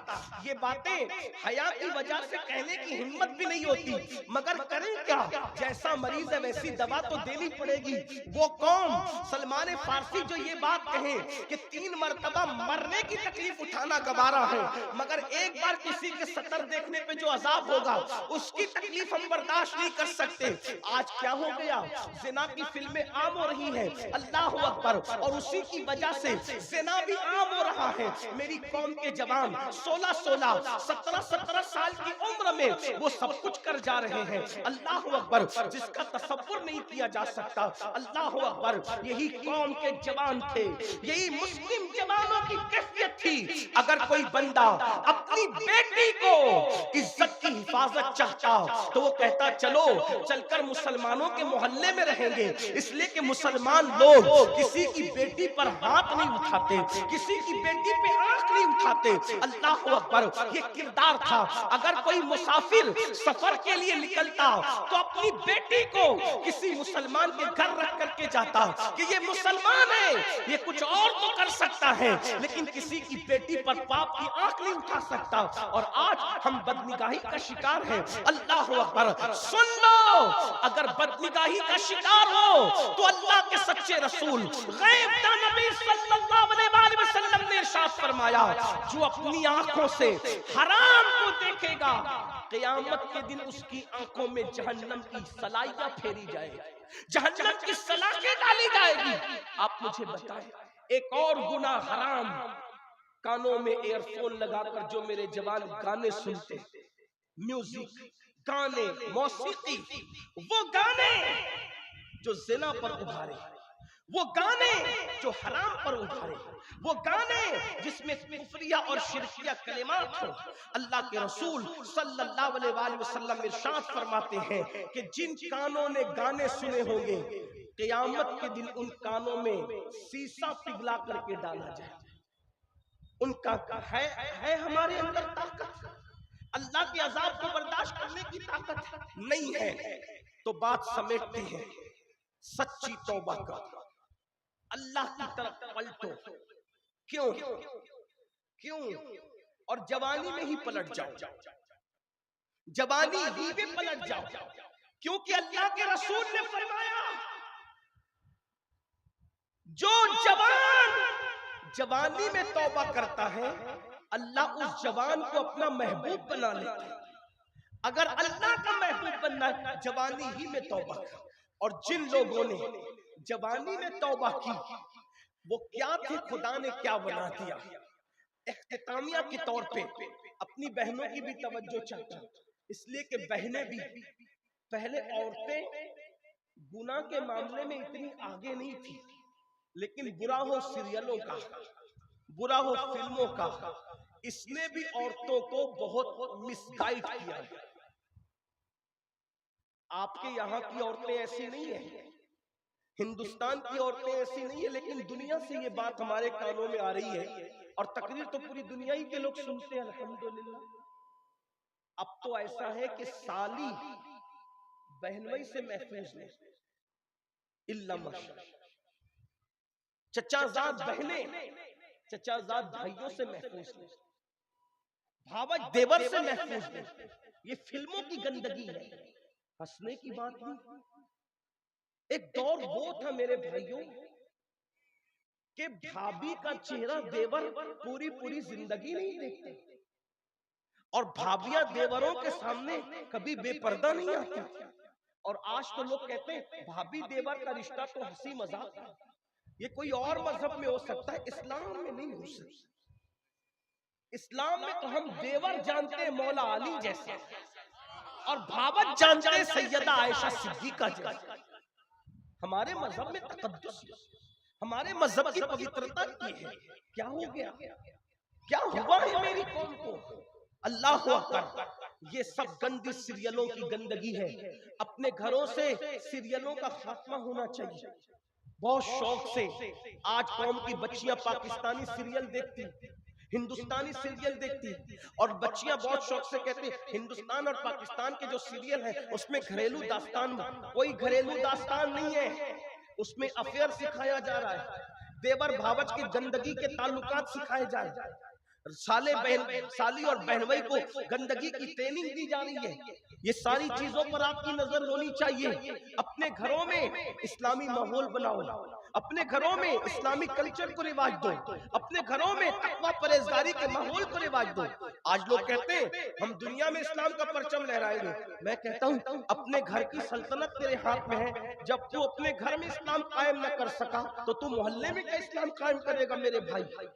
یہ باتیں حیا کی وجہ سے کہنے کی ہمت بھی نہیں ہوتی, مگر کریں کیا؟ جیسا مریض ہے ویسی دوا تو دینی پڑے گی. وہ قوم سلمان فارسی جو یہ بات کہیں کہ 3 مرتبہ مرنے کی تکلیف اٹھانا گوارا ہے مگر ایک بار کسی کے سطر دیکھنے پہ جو عذاب ہوگا اس کی تکلیف ہم برداشت نہیں کر سکتے. آج کیا ہو گیا؟ زنا کی فلمیں عام ہو رہی ہے, اللہ اکبر, اور اسی کی وجہ سے زنا بھی عام ہو رہا ہے. میری قوم کے جوان 16 17 سال کی عمر میں وہ سب کچھ کر جا رہے ہیں. اللہ اکبر, جس کا تصور نہیں کیا جا سکتا. اللہ اکبر. یہی قوم کے جوان تھے, یہی مسلم جوانوں کی کیفیت تھی. اگر کوئی بندہ اپنی بیٹی کو عزت کی حفاظت چاہتا تو وہ کہتا چلو چل کر مسلمانوں کے محلے میں رہیں گے, اس لیے کہ مسلمان لوگ کسی کی بیٹی پر ہاتھ نہیں اٹھاتے, کسی کی بیٹی پہ آنکھ نہیں اٹھاتے. اللہ اکبر. یہ کردار تھا. اگر کوئی مسافر سفر کے لیے نکلتا تو اپنی بیٹی کو کسی مسلمان کے گھر رکھ کر کے جاتا کہ یہ مسلمان ہے, یہ کچھ اور تو کر سکتا ہے لیکن کسی کی بیٹی پر باپ کی آنکھ نہیں اٹھا سکتا. اور آج ہم بدنگاہی کا شکار ہیں. اللہ اکبر. سن لو, اگر بدنگاہی کا شکار ہو تو اللہ کے سچے رسول غیب دان نبی صلی اللہ علیہ وسلم نے ارشاد فرمایا جو اپنی آنکھوں سے حرام کو دیکھے گا قیامت کے دن اس کی آنکھوں میں جہنم کی سلائیاں پھیری جائے گی, جہنم کی سلاخیں ڈالی جائے گی. آپ مجھے بتائیں ایک اور گناہ حرام, کانوں میں ایئر فون لگا کر جو میرے جوان گانے سنتے, میوزک, گانے, موسیقی, وہ گانے جو زنا پر ابھارے, وہ گانے جو حرام پر ابھارے, وہ گانے جس میں کفریہ اور شرکیہ کلمات ہو. اللہ کے رسول صلی اللہ علیہ وآلہ وسلم ارشاد فرماتے ہیں کہ جن کانوں نے گانے سنے ہوں گے قیامت کے دن ان کانوں میں سیسا پگھلا کر کے ڈالا جائے. ان کا ہے ہمارے اندر طاقت اللہ کے عذاب کو برداشت کرنے کی طاقت نہیں ہے. تو بات سمیٹتے ہیں, سچی توبہ کا, اللہ کی طرف پلٹو. کیوں اور جوانی میں ہی پلٹ جاؤ, جوانی ہی میں پلٹ جاؤ, کیونکہ اللہ کے رسول نے فرمایا جو جوان جوانی میں توبہ کرتا ہے اللہ اس جوان کو اپنا محبوب بنا لیتا ہے. اگر اللہ کا محبوب بننا ہے جوانی ہی میں توبہ کر. اور جن لوگوں نے جوانی میں توبہ کی وہ کیا تھے خدا نے کیا بنا دیا. اختتامیہ کے طور پہ اپنی بہنوں کی بھی توجہ چاہتا ہوں, اس لیے کہ بہنیں بھی پہلے عورتیں گناہ کے معاملے میں اتنی آگے نہیں تھی، لیکن برا ہو سیریلوں کا، برا ہو فلموں کا، اس نے بھی عورتوں کو بہت مس گائیڈ کیا ہے۔ آپ کے یہاں کی عورتیں ایسی نہیں ہیں، ہندوستان کی عورتیں ایسی نہیں ہیں، لیکن دنیا سے یہ بات ہمارے کانوں میں آ رہی ہے اور تقریر تو پوری دنیا ہی کے لوگ سنتے ہیں، الحمدللہ۔ اب تو ایسا ہے کہ سالی بہنوئی سے محفوظ نہیں، الا ماشاء، چچا زاد بہنیں چچا زاد بھائیوں سے محفوظ نہیں، بھاوج دیور سے محفوظ نہیں۔ یہ فلموں کی گندگی ہے، ہنسنے کی بات نہیں۔ ایک دور وہ تھا میرے بھائیوں کہ بھابھی کا چہرہ دیور پوری پوری زندگی نہیں دیکھتے، اور بھابیاں دیوروں کے سامنے کبھی بے پردہ نہیں آتی۔ اور آج تو لوگ کہتے ہیں بھابھی دیور کا رشتہ تو ہنسی مذاق ہے، یہ کوئی اور مذہب میں ہو سکتا ہے، اسلام میں نہیں ہو سکتا۔ اسلام میں تو ہم دیور جانتے ہیں مولا علی جیسا، اور بھاوت جانتے ہیں سیدہ عائشہ صدیقہ جیسا۔ ہمارے مذہب میں تقدس، ہمارے مذہب کی پوترتا کی ہے۔ کیا ہو گیا؟ کیا ہوا ہے میری قوم کو؟ اللہ اکبر! یہ سب گندی سیریلوں کی گندگی ہے۔ اپنے گھروں سے سیریلوں کا خاتمہ ہونا چاہیے۔ بہت شوق سے آج قوم کی بچیاں پاکستانی سیریل دیکھتی، ہندوستانی سیریل دیکھتی، اور بچیاں بہت شوق سے کہتی ہندوستان اور پاکستان کے جو سیریل ہیں اس میں گھریلو داستان، کوئی گھریلو داستان نہیں ہے، اس میں افیئر سکھایا جا رہا ہے، دیور بھاوج کی گندگی کے تعلقات سکھائے جا رہے ہیں، سالی اور بہنوئی کو گندگی کی ٹریننگ دی جا رہی ہے۔ یہ ساری چیزوں پر آپ کی نظر ہونی چاہیے۔ اپنے گھروں میں اسلامی ماحول بناؤ، اپنے گھروں میں اسلامی کلچر کو رواج دو، اپنے گھروں میں تقوی پرہیزگاری کے ماحول کو رواج دو۔ آج لوگ کہتے ہیں ہم دنیا میں اسلام کا پرچم لہرائیں گے، میں کہتا ہوں اپنے گھر کی سلطنت تیرے ہاتھ میں ہے۔ جب تو اپنے گھر میں اسلام قائم نہ کر سکا تو تو محلے میں کیا اسلام قائم کرے گا میرے بھائی؟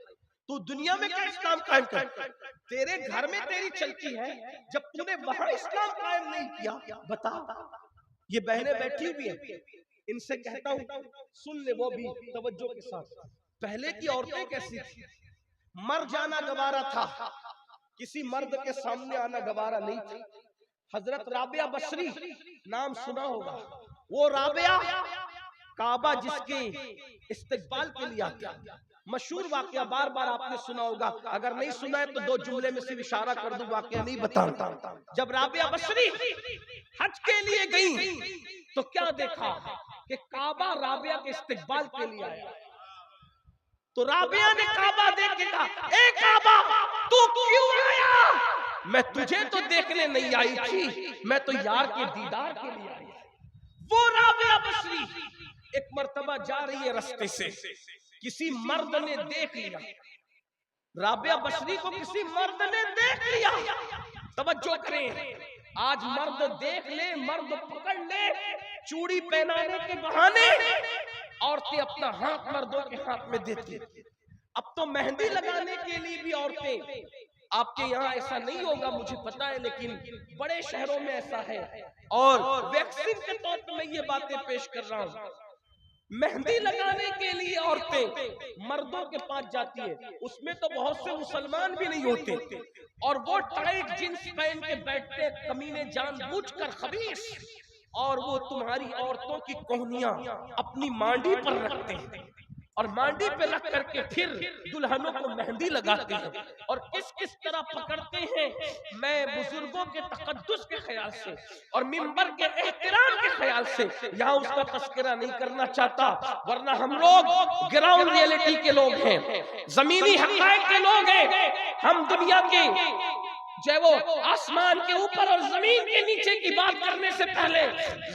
تو دنیا میں کیا اسلام قائم کر؟ تیرے گھر میں تیری چلتی ہے، جب تو نے وہاں اسلام قائم نہیں کیا، بتا۔ یہ بہنیں بیٹھی ہوئی ہیں، ان سے کہتا ہوں سن لے وہ بھی توجہ کے ساتھ۔ پہلے کی عورتیں کیسی تھی؟ مر جانا گوارا تھا، کسی مرد کے سامنے آنا گوارا نہیں تھا۔ حضرت رابعہ بصری نام سنا ہوگا، وہ رابعہ کعبہ جس کے استقبال کے لیے آتی، مشہور واقعہ بار بار آپ نے سنا ہوگا، اگر نہیں سنا ہے تو دو جملے میں صرف اشارہ کر دوں، واقعہ نہیں بتاتا۔ جب رابعہ بصری حج کے لیے گئی تو کیا دیکھا کہ کعبہ رابعہ کے استقبال کے لیے آیا، تو رابعہ نے کعبہ دیکھ کے کہا اے کعبہ تو کیوں آیا؟ میں تجھے تو دیکھنے نہیں آئی تھی، میں تو یار کے دیدار کے لیے آئی۔ وہ رابعہ بصری ایک مرتبہ جا رہی ہے رستے سے، کسی مرد نے دیکھ لیا، رابعہ بصری کو کسی مرد نے دیکھ لیا۔ توجہ کریں، آج مرد دیکھ لے، مرد پکڑ لے، چوڑی پہنانے کے بہانے عورتیں اپنا ہاتھ مردوں کے ہاتھ میں دیتی۔ اب تو مہندی لگانے کے لیے بھی عورتیں، آپ کے یہاں ایسا نہیں ہوگا مجھے پتا ہے، لیکن بڑے شہروں میں ایسا ہے، اور ویکسین کے طور پر میں یہ باتیں پیش کر رہا ہوں۔ مہندی لگانے کے لیے عورتیں مردوں کے پاس جاتی ہے، اس میں تو بہت سے مسلمان بھی نہیں ہوتے، اور وہ ٹائٹ جینس پہن کے بیٹھتے کمینے جان بوجھ کر خبیث، اور وہ تمہاری عورتوں کی کوہنیاں اپنی مانڈی پر رکھتے ہیں، اور مانڈی پہ رکھ کر کے پھر دلہنوں کو مہندی لگاتے ہیں، اور کس طرح پکڑتے ہیں۔ میں بزرگوں کے تقدس کے خیال سے اور منبر کے احترام کے خیال سے یہاں اس کا تذکرہ نہیں کرنا چاہتا، ورنہ ہم لوگ گراؤنڈ ریئلٹی کے لوگ ہیں، زمینی حقائق کے لوگ ہیں۔ ہم دنیا کے جو ہے وہ آسمان کے اوپر اور زمین کے نیچے کی بات کرنے سے پہلے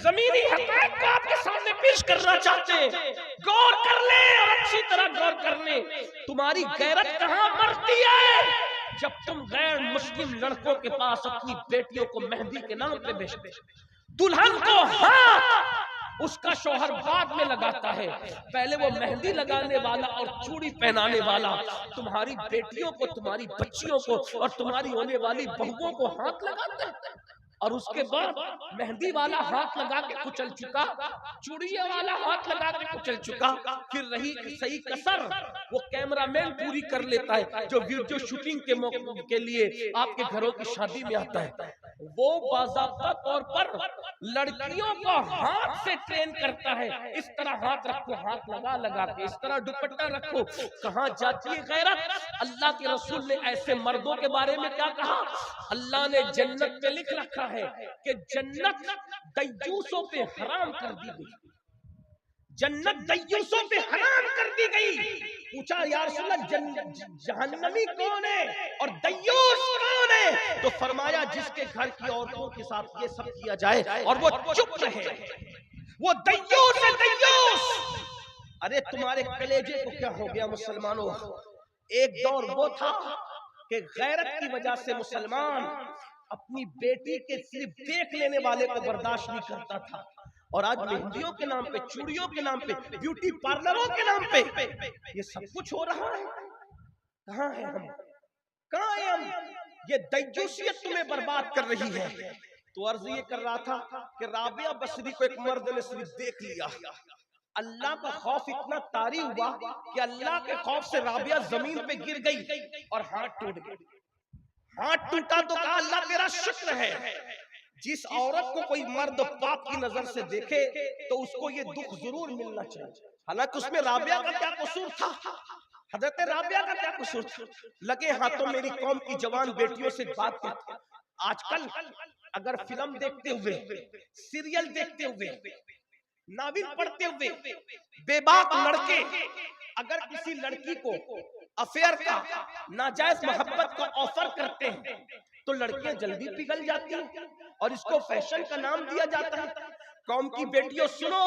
زمینی حقائق کو آپ کے سامنے پیش کرنا چاہتے ہیں۔ غور کر لیں اور اچھی طرح غور کر لیں، تمہاری غیرت کہاں مرتی ہے؟ جب تم غیر مسلم لڑکوں کے پاس اپنی بیٹیوں کو مہندی کے نام پہ بیچتے، دلہن کو ہاتھ اس کا شوہر بعد میں لگاتا ہے، پہلے وہ مہندی لگانے والا اور چوڑی پہنانے والا تمہاری بیٹیوں کو، تمہاری بچیوں کو اور تمہاری ہونے والی بہوؤں کو ہاتھ لگاتا ہے۔ اور اس کے بعد مہندی والا ہاتھ لگا کے کچل چکا، چوڑیے والا ہاتھ لگا کے کچل چکا، پھر رہی صحیح کسر وہ کیمرہ مین پوری کر لیتا ہے جو ویڈیو شوٹنگ کے موقع کے لیے آپ کے گھروں کی شادی میں آتا ہے۔ وہ باضابطہ طور پر لڑکیوں کو ہاتھ سے ٹرین کرتا ہے، اس طرح ہاتھ رکھو، ہاتھ لگا لگا کے اس طرح دوپٹہ رکھو۔ کہاں جاتی ہے غیرت؟ اللہ کے رسول نے ایسے مردوں کے بارے میں کیا کہا؟ اللہ نے جنت میں لکھ رکھا ہے کہ جنت دیوسوں پہ حرام کر دی گئی، جنت دیوسوں پہ حرام کر دی گئی۔ پوچھا یا رسول اللہ جہنمی کون ہے اور دیوس کون ہے؟ تو فرمایا جس کے گھر کی عورتوں کے ساتھ یہ سب کیا جائے اور وہ چپ رہے، وہ دیوس ہے، دیوس۔ ارے تمہارے کلیجے کو کیا ہو گیا مسلمانوں؟ ایک دور وہ تھا کہ غیرت کی وجہ سے مسلمان اپنی بیٹی کے صرف دیکھ لینے والے کو برداشت نہیں کرتا تھا، اور آج مہندیوں کے نام پہ، چوڑیوں کے نام پہ، بیوٹی پارلروں کے نام پہ یہ سب کچھ ہو رہا ہے۔ کہاں ہیں ہم؟ کہاں ہیں ہم؟ یہ دیوسیت تمہیں برباد کر رہی ہے۔ تو عرض یہ کر رہا تھا کہ رابعہ بصری کو ایک مرد نے صرف دیکھ لیا، اللہ کا خوف اتنا طاری ہوا کہ اللہ کے خوف سے رابعہ زمین پہ گر گئی اور ہاتھ ٹوٹ گیا۔ ہاتھ ٹوٹا تو کہا اللہ تیرا شکر ہے۔ جس عورت کو کوئی مرد پاک کی نظر سے دیکھے تو اس کو یہ دکھ ضرور ملنا چاہیے، حالانکہ اس میں رابعہ کا کیا قصور تھا؟ حضرت رابعہ کا کیا قصور تھا؟ لگے ہاتھوں میری قوم کی جوان بیٹیوں سے بات کرتے، آج کل اگر فلم دیکھتے ہوئے، سیریل دیکھتے ہوئے، ناول پڑھتے ہوئے بے باک لڑکے اگر کسی لڑکی کو افیئر کا، ناجائز محبت کا آفر کرتے ہیں تو لڑکیاں جلدی پگھل جاتی ہیں اور اس کو فیشن کا نام دیا جاتا ہے۔ قوم کی بیٹیوں سنو،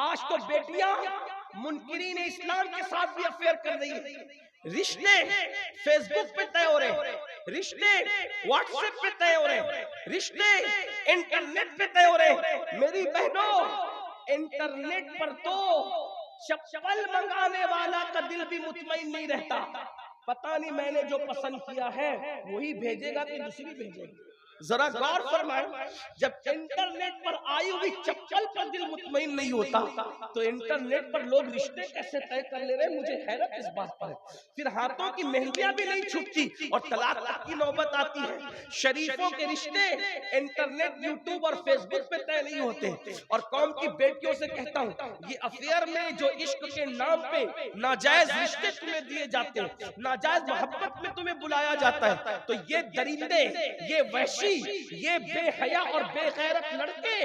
آج تو بیٹیاں منکرین اسلام کے ساتھ بھی افیئر کر رہی ہیں، رشتے فیس بک پہ طے ہو رہے، رشتے واٹس ایپ پہ طے ہو رہے، رشتے انٹرنیٹ پہ طے ہو رہے۔ میری بہنوں، انٹرنیٹ پر تو چپل منگانے والا کا دل بھی مطمئن نہیں رہتا، پتہ نہیں میں نے جو پسند کیا ہے وہی بھیجے گا کہ دوسری بھیجے گا۔ ذرا غور فرمائیں، جب انٹرنیٹ پر آئی ہوئی چپل پر دل مطمئن نہیں ہوتا تو انٹرنیٹ پر لوگ رشتے کیسے طے کر لے رہے ہیں؟ مجھے حیرت اس بات پر ہے۔ پھر ہاتھوں کی مہندیاں بھی نہیں چھوٹتی اور طلاق تک کی نوبت آتی ہے۔ شریفوں کے رشتے انٹرنیٹ، یوٹیوب اور فیس بک پہ طے نہیں ہوتے۔ اور قوم کی بیٹیوں سے کہتا ہوں، یہ افیئر میں جو عشق کے نام پہ ناجائز رشتے تمہیں دیے جاتے ہیں، ناجائز محبت میں تمہیں بلایا جاتا ہے، تو یہ درندے، یہ وحشی، یہ بے حیا اور بے غیرت لڑکے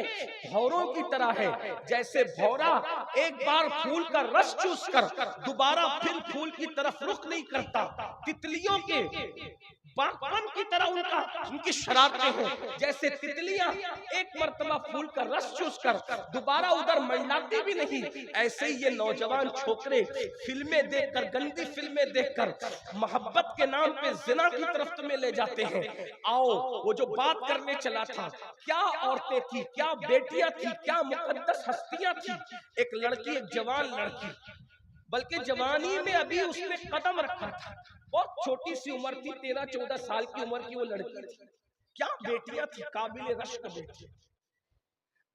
بھوروں کی طرح ہے۔ جیسے بھورا ایک بار پھول کا رس چوس کر دوبارہ پھر پھول کی طرف رخ نہیں کرتا، تتلیوں کے باغبان کی طرح ان کی شرارتیں ہیں۔ جیسے تتلیاں ایک مرتبہ پھول کا رس چوس کر دوبارہ ادھر منڈلاتی بھی نہیں، ایسے ہی یہ نوجوان چھوکرے فلمیں دیکھ کر، گندی فلمیں دیکھ کر محبت کے نام پہ زنا کی طرف تمہیں لے جاتے ہیں۔ آؤ، وہ جو بات کرنے چلا تھا، کیا عورتیں تھی، کیا بیٹیاں تھی، کیا مقدس ہستیاں تھی۔ ایک لڑکی، ایک جوان لڑکی، بلکہ جوانی میں ابھی اس نے قدم رکھا تھا، بہت چھوٹی سی عمر تھی، 13-14 سال کی عمر کی وہ لڑکی تھی۔ کیا بیٹیاں تھی، قابل رشک بیٹی۔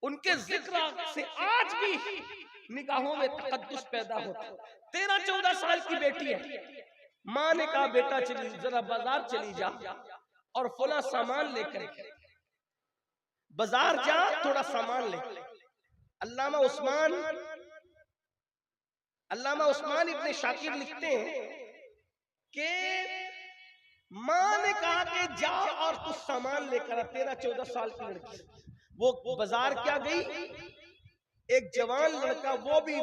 ان کے ذکر سے آج بھی نگاہوں میں تقدس پیدا ہوتا۔ 13-14 سال کی بیٹی ہے، ماں نے کہا بیٹا چلی ذرا بازار چلی جا اور فلاں سامان لے کر، بازار جا تھوڑا سامان لے۔ علامہ عثمان ابن شاکر لکھتے ہیں کہ ماں نے کہا کہ جا اور کچھ سامان لے کر، 13-14 سال کی لڑکی، وہ بازار کیا گئی، ایک جوان لڑکا، وہ بھی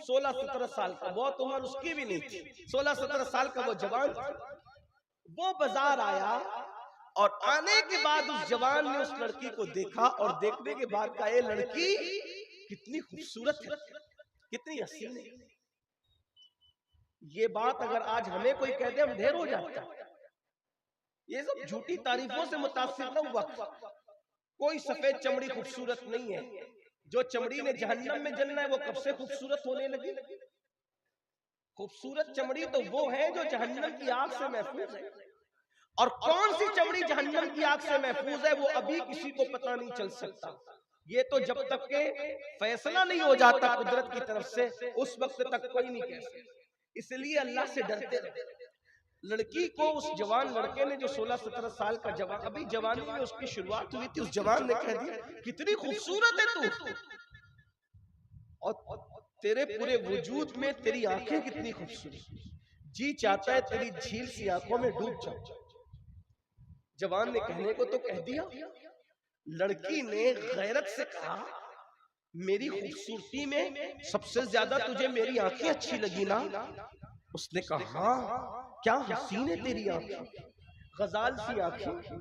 16-17 سال کا، بہت عمر اس کی بھی نہیں تھی، 16-17 سال کا وہ جوان، وہ بازار آیا اور آنے کے بعد اس جوان نے اس لڑکی کو دیکھا اور دیکھنے کے بعد کہا، اے لڑکی کتنی خوبصورت ہے، کتنی حسین ہے۔ یہ بات اگر آج ہمیں کوئی کہہ دے ہم ڈھیر ہو جاتا ہے۔ یہ سب جھوٹی تعریفوں سے متاثر نہ ہوا، کوئی سفید چمڑی خوبصورت نہیں ہے، جو چمڑی نے جہنم میں جلنا ہے وہ کب سے خوبصورت ہونے لگی۔ خوبصورت چمڑی تو وہ ہے جو جہنم کی آگ سے محفوظ ہے۔ اور کون سی چمڑی جہنم کی آگ سے محفوظ ہے وہ ابھی کسی کو پتہ نہیں چل سکتا. یہ تو جب تک کہ فیصلہ نہیں ہو جاتا قدرت کی طرف سے اس وقت تک کوئی نہیں کہہ سکتا. اس لیے اللہ سے ڈرتے رہے. لڑکی کو اس جوان لڑکے نے جو 16-17 سال کا جوان, ابھی جوانی میں اس کی شروعات ہوئی تھی, اس جوان نے کہہ دیا کتنی خوبصورت ہے تو, اور تیرے پورے وجود میں تیری آنکھیں کتنی خوبصورت, جی چاہتا ہے تیری جھیل سی آنکھوں میں ڈوب جاؤ. جوان نے کہنے کو تو کہہ دیا. لڑکی نے غیرت سے کہا میری خوبصورتی میں سب سے زیادہ تجھے میری آنکھیں اچھی لگی نا؟ اس نے کہا ہاں, کیا حسین ہے تیری آنکھیں, غزال سی آنکھیں,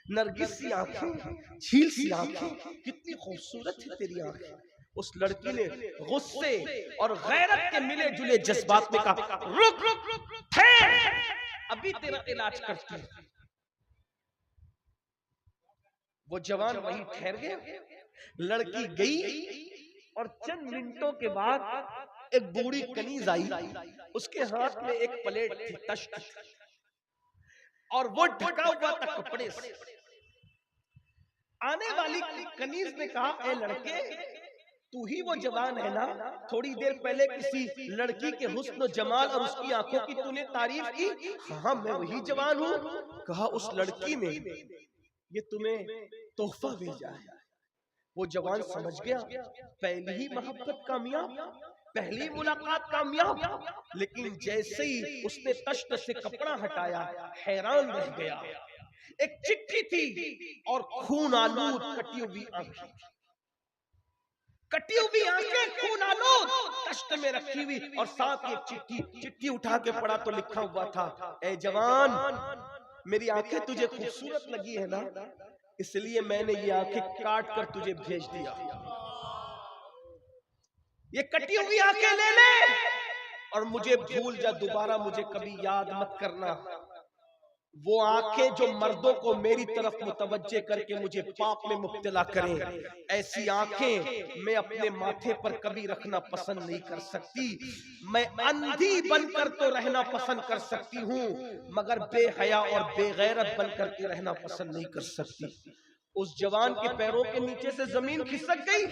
نرگس سی آنکھیں, جھیل سی آنکھیں, کتنی خوبصورت ہے تیری آنکھیں. اس لڑکی نے غصے اور غیرت کے ملے جلے جذبات میں کہا رک رک رک ابھی تیرا علاج کرتی ہوں. وہ جوان وہی ٹھہر گیا. لڑکی گئی اور چند منٹوں کے بعد ایک بوڑھی کنیز آئی. اس کے ہاتھ میں ایک پلیٹ تھی تشت, اور وہ ڈھکا ہوا تھا کپڑے سے. آنے والی کنیز نے کہا اے لڑکے تو ہی وہ جوان ہے نا, تھوڑی دیر پہلے کسی لڑکی کے حسن و جمال اور اس کی آنکھوں کی تو نے تعریف کی؟ ہاں میں وہی جوان ہوں. کہا اس لڑکی نے یہ تمہیں تحفہ بھیجا ہے. وہ جوان سمجھ گیا پہلی ہی محبت کامیاب, پہلی ملاقات کامیاب. لیکن جیسے ہی اس نے تشت سے کپڑا ہٹایا حیران رہ گیا. ایک چٹھی تھی اور خون آلود کٹی ہوئی آنکھیں, کٹی ہوئی آنکھیں خون آلود تشت میں رکھی ہوئی, اور ساتھ ایک چٹھی اٹھا کے پڑھا تو لکھا ہوا تھا اے جوان میری آنکھیں تجھے خوبصورت لگی ہے نا, اس لیے میں نے یہ آنکھیں کاٹ کر تجھے بھیج دیا. یہ کٹی ہوئی آنکھیں لے لے اور مجھے بھول جا, دوبارہ مجھے کبھی یاد مت کرنا. وہ آنکھیں جو مردوں کو میری طرف متوجہ کر کے مجھے پاپ میں مبتلا کریں, ایسی آنکھیں میں اپنے ماتھے پر کبھی رکھنا پسند نہیں کر سکتی. میں اندھی بن کر تو رہنا پسند کر سکتی ہوں مگر بے حیا اور بے غیرت بن کر کے رہنا پسند نہیں کر سکتی. اس جوان کے پیروں کے نیچے سے زمین کھسک گئی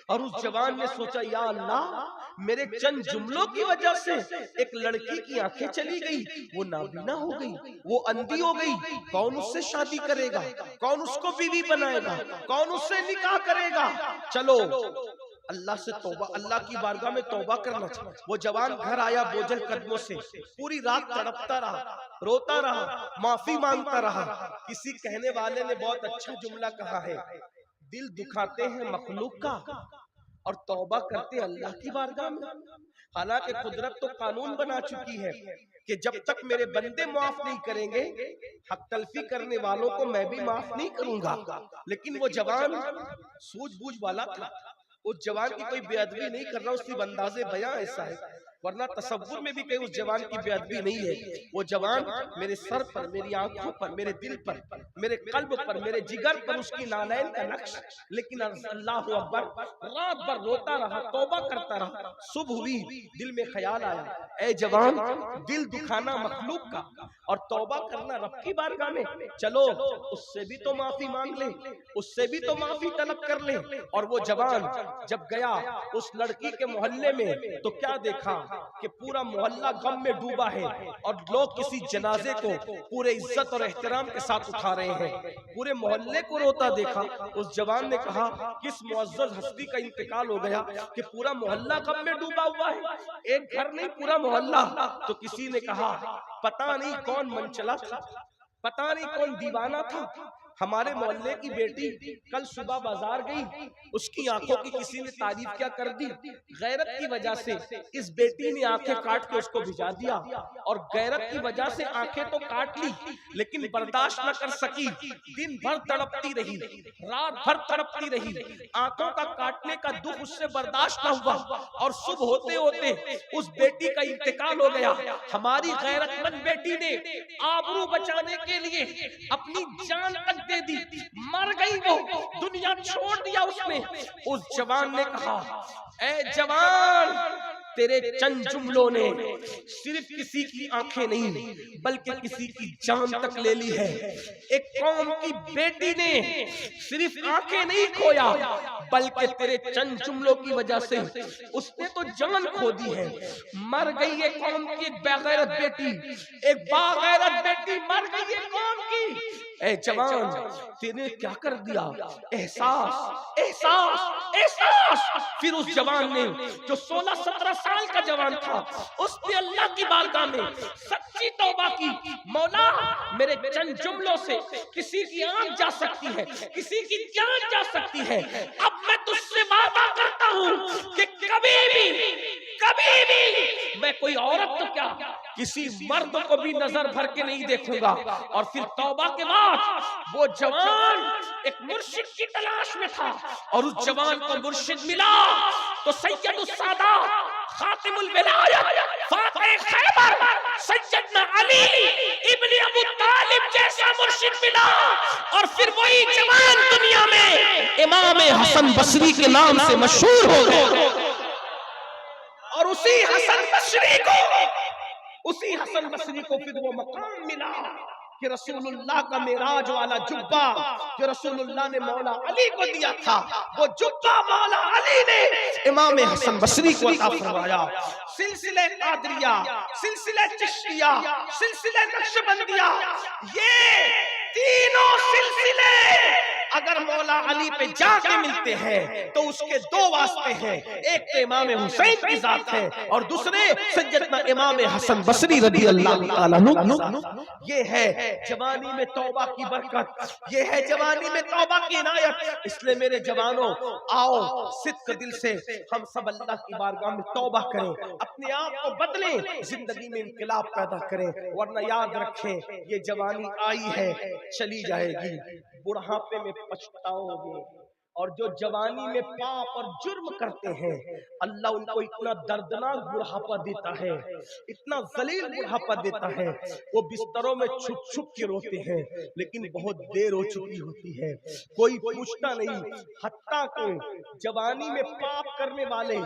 اور اس جوان نے سوچا یا اللہ میرے چند جملوں کی وجہ سے ایک لڑکی کی آنکھیں چلی گئی, وہ نابینا ہو گئی, وہ اندھی ہو گئی. کون اس سے شادی کرے گا, کون اس کو بیوی بنائے گا, کون اس سے نکاح کرے گا؟ چلو اللہ سے توبہ, اللہ کی بارگاہ میں توبہ کرنا چاہیے. وہ جوان گھر آیا بوجھل قدموں سے, پوری رات تڑپتا رہا, روتا رہا, معافی مانگتا رہا. کسی کہنے والے نے بہت اچھا جملہ کہا ہے, دل دکھاتے ہیں مخلوق کا اور توبہ کرتے اللہ کی بارگاہ میں. حالانکہ قدرت تو قانون بنا چکی ہے کہ جب تک میرے بندے معاف نہیں کریں گے حق تلفی کرنے والوں کو میں بھی معاف نہیں کروں گا. لیکن وہ جوان سوجھ بوجھ والا تھا. اس جوان کی کوئی بے ادبی نہیں کر رہا, اس کی انداز بیاں ایسا ہے, ورنہ تصور میں بھی کہیں اس جوان کی بے ادبی نہیں ہے. وہ جوان میرے سر پر, میری آنکھوں پر, میرے دل پر, میرے قلب پر, میرے جگر پر اس کی نالین کا نقش. لیکن اللہ اکبر, رات بھر روتا رہا, توبہ کرتا رہا. صبح ہوئی, دل میں خیال آیا اے جوان دل دکھانا مخلوق کا اور توبہ کرنا رب کی بارگاہ میں, چلو اس سے بھی تو معافی مانگ لے, اس سے بھی تو معافی طلب کر لے. اور وہ جوان جب گیا اس لڑکی کے محلے میں تو کیا دیکھا کہ پورا محلہ غم میں ڈوبا ہے اور لوگ کسی جنازے کو پورے عزت اور احترام کے ساتھ اٹھا رہے ہیں. پورے محلے کو روتا دیکھا. اس جوان نے کہا کس معزز ہستی کا انتقال ہو گیا کہ پورا محلہ غم میں ڈوبا ہوا ہے, ایک گھر نہیں پورا محلہ. تو کسی نے کہا پتہ نہیں کون منچلا تھا, پتہ نہیں کون دیوانہ تھا, ہمارے محلے کی بیٹی کل صبح بازار گئی, اس کی آنکھوں کی کسی نے تعریف کیا کر دی, غیرت کی وجہ سے اس بیٹی نے آنکھیں کاٹ کے اس کو بھجا دیا, اور غیرت کی وجہ سے آنکھیں تو کاٹ لی لیکن برداشت نہ کر سکی, دن بھر تڑپتی رہی, رات بھر تڑپتی رہی, آنکھوں کا کاٹنے کا دکھ اس سے برداشت نہ ہوا, اور صبح ہوتے ہوتے اس بیٹی کا انتقال ہو گیا. ہماری غیرت مند بیٹی نے آبرو بچانے کے لیے اپنی جان تک دے دی, مر گئی, وہ دنیا چھوڑ دیا اس نے. اس جوان نے کہا اے جوان تیرے چند جملوں نے صرف کسی کی آنکھیں نہیں بلکہ کسی کی جان تک لے لی ہے. ایک قوم کی بیٹی نے صرف آنکھیں نہیں کھویا بلکہ تیرے چند جملوں کی وجہ سے اس نے تو جان کھو دی ہے. مر گئی ایک قوم کی ایک بغیرت بیٹی, ایک باغیرت بیٹی مر گئی ایک قوم کی. اے جوان, تینے کیا کر دیا؟ احساس احساس احساس. پھر اس جوان نے جو 16-17 سال کا جوان تھا, اس نے اللہ کی بارگاہ میں سچی توبہ کی. مولا, میرے چند جملوں سے کسی کی آنکھ جا سکتی ہے, کسی کی جان جا سکتی ہے. اب میں تجھ سے وعدہ کرتا ہوں کہ کبھی بھی میں کوئی عورت تو کیا کسی مرد کو بھی نظر بھر کے نہیں دیکھوں گا. اور پھر توبہ کے بعد وہ جوان ایک مرشد کی تلاش میں تھا اور اس جوان کو مرشد ملا تو سید السادات, خاتم الولایت, فاتح خیبر سیدنا علی ابن ابو طالب جیسا مرشد ملا. اور پھر وہی جوان دنیا میں امام حسن بصری کے نام سے مشہور ہو گئے. اور اسی حسن بصری کو پھر وہ مقام ملا کہ رسول اللہ کا معراج والا جبہ جو رسول اللہ نے مولا علی کو دیا تھا, وہ جبہ مولا علی نے امام حسن بصری کو عطا فرمایا. سلسلہ قادریہ, سلسلہ چشتیہ, سلسلہ نقشبندیہ, یہ تینوں سلسلے اگر مولا علی پہ جا کے ملتے ہیں تو اس کے دو واسطے ہیں. ایک تو امام حسین کی ذات ہے اور دوسرے سیدنا امام حسن بصری رضی اللہ تعالیٰ عنہ. یہ ہے جوانی میں توبہ کی برکت, یہ ہے جوانی میں توبہ کی عنایت. اس لیے میرے جوانوں, آؤ صدق دل سے ہم سب اللہ کی بارگاہ میں توبہ کریں, اپنے آپ کو بدلیں, زندگی میں انقلاب پیدا کریں. ورنہ یاد رکھیں یہ جوانی آئی ہے چلی جائے گی, بڑھاپے میں پچھتاؤ گے. اور جو جوانی میں پاپ اور جرم کرتے ہیں اللہ ان کو اتنا دردناک بڑھاپا دیتا ہے, اتنا ذلیل بڑھاپا دیتا ہے, وہ بستروں میں چھپ چھپ کے روتے ہیں لیکن بہت دیر ہو چکی ہوتی ہے, کوئی پوچھتا نہیں. حتیٰ کہ جوانی میں پاپ کرنے والے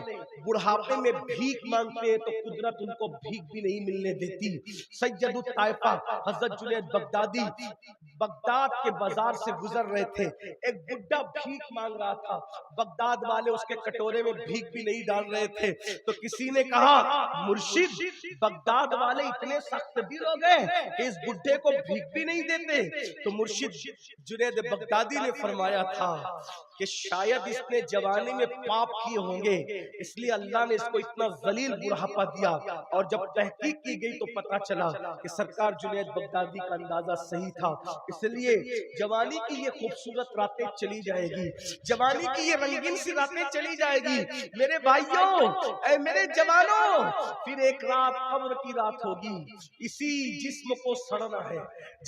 بڑھاپے میں بھیک مانگتے ہیں تو قدرت ان کو بھیک بھی نہیں ملنے دیتی. سید الطائفہ حضرت جنید بغدادی بغداد کے بازار سے گزر رہے تھے, ایک بڈھا بھیک مانگ رہا تھا, بغداد والے اس کے کٹورے میں بھیک بھی نہیں ڈال رہے تھے. تو کسی نے کہا مرشد, بغداد والے اتنے سخت دل ہو گئے کہ اس بڈھے کو بھیک بھی نہیں دیتے. تو مرشد جنید بغدادی نے فرمایا تھا کہ شاید اس نے جوانی میں پاپ کیے ہوں گے, اس لیے اللہ نے اس کو اتنا ذلیل بڑھاپا دیا. اور جب تحقیق کی گئی تو پتا چلا کہ سرکار جنید بغدادی کا اندازہ صحیح تھا. اس لیے جوانی کی یہ خوبصورت راتیں چلی جائے گی, جوانی کی یہ رنگین سی راتیں چلی جائے گی. میرے بھائیوں, اے میرے جوانوں, پھر ایک رات قبر کی رات ہوگی, اسی جسم کو سڑنا ہے.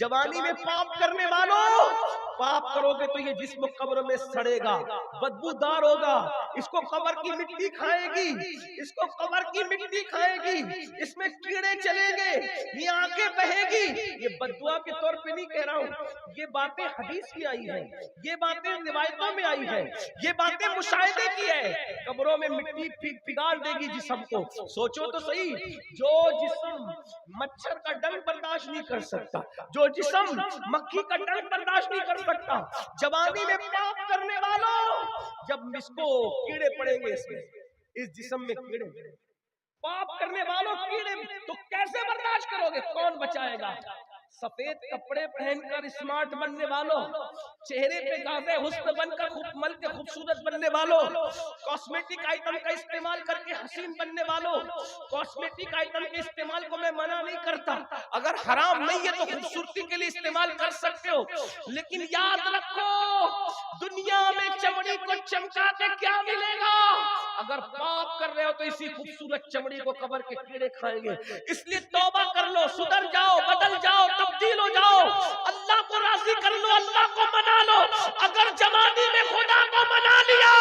جوانی میں پاپ کرنے والوں, پاپ کرو گے تو یہ جسم قبر میں سڑے گا, بدبودار ہوگا, اس کو قبر کی مٹی کھائے گی, اس کو قبر کی مٹی کھائے گی, اس میں کیڑے چلیں گے, یہ آنکھیں بہے گی. یہ بددعا کے طور پہ نہیں کہہ رہا ہوں, یہ باتیں حدیث میں آئی ہیں, یہ باتیں روایتوں میں آئی ہیں, یہ باتیں مشاہدے کی ہے. قبروں میں مٹی پگھال دے گی جسم کو. سوچو تو صحیح, جو جسم مچھر کا ڈنگ برداشت نہیں کر سکتا, جو جسم مکھی کا ڈنگ برداشت نہیں کر سکتا, جوانی میں پاپ کرنے والوں جب اس کو کیڑے پڑیں گے, اس جسم میں کیڑے, پاپ کرنے والوں کیڑے, تو کیسے برداشت کرو گے؟ کون بچائے گا؟ سفید کپڑے پہن کر اسمارٹ بننے والوں, چہرے پہ گازے حسن بن کر مل کے خوبصورت بننے والوں, کاسمیٹک آئٹم کا استعمال کر کے حسین بننے والوں, کاسمیٹک آئٹم کے استعمال کو میں منع نہیں کرتا, اگر حرام نہیں ہے تو خوبصورتی کے لیے استعمال کر سکتے ہو, لیکن یاد رکھو دنیا میں چمڑی کو چمکا کے کیا ملے گا؟ اگر پاپ کر رہے ہو تو اسی خوبصورت چمڑی کو قبر کے کیڑے کھائیں گے. اس لیے توبہ کر لو, سدھر جاؤ, بدل جاؤ, تبدیل ہو جاؤ, اللہ کو راضی کر لو, اللہ کو منا لو. اگر جوانی میں خدا کو منا لیا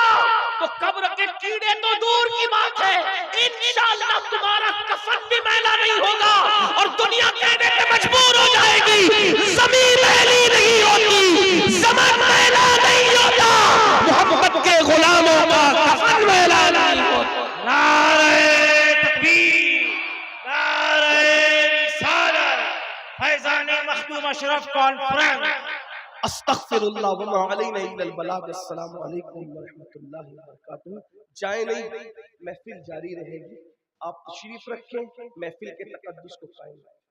تو قبر کے کیڑے تو دور کی بات ہے, انشاءاللہ تمہارا کفن بھی میلا نہیں ہوگا اور دنیا کہنے پہ مجبور ہو جائے گی زمین میلی نہیں ہوتی, زمین میلا نہیں ہوتا, محبت کے غلاموں کا کفن میلا نہیں ہوتا. نعرہ مشرف کانفرنس۔ استغفر اللہ وما علینا الا البلاغ۔ السلام علیکم ورحمۃ اللہ وبرکاتہ۔ جائیں نہیں، محفل جاری رہے گی، آپ تشریف رکھیں، محفل کے تقدس کو قائم رکھیں۔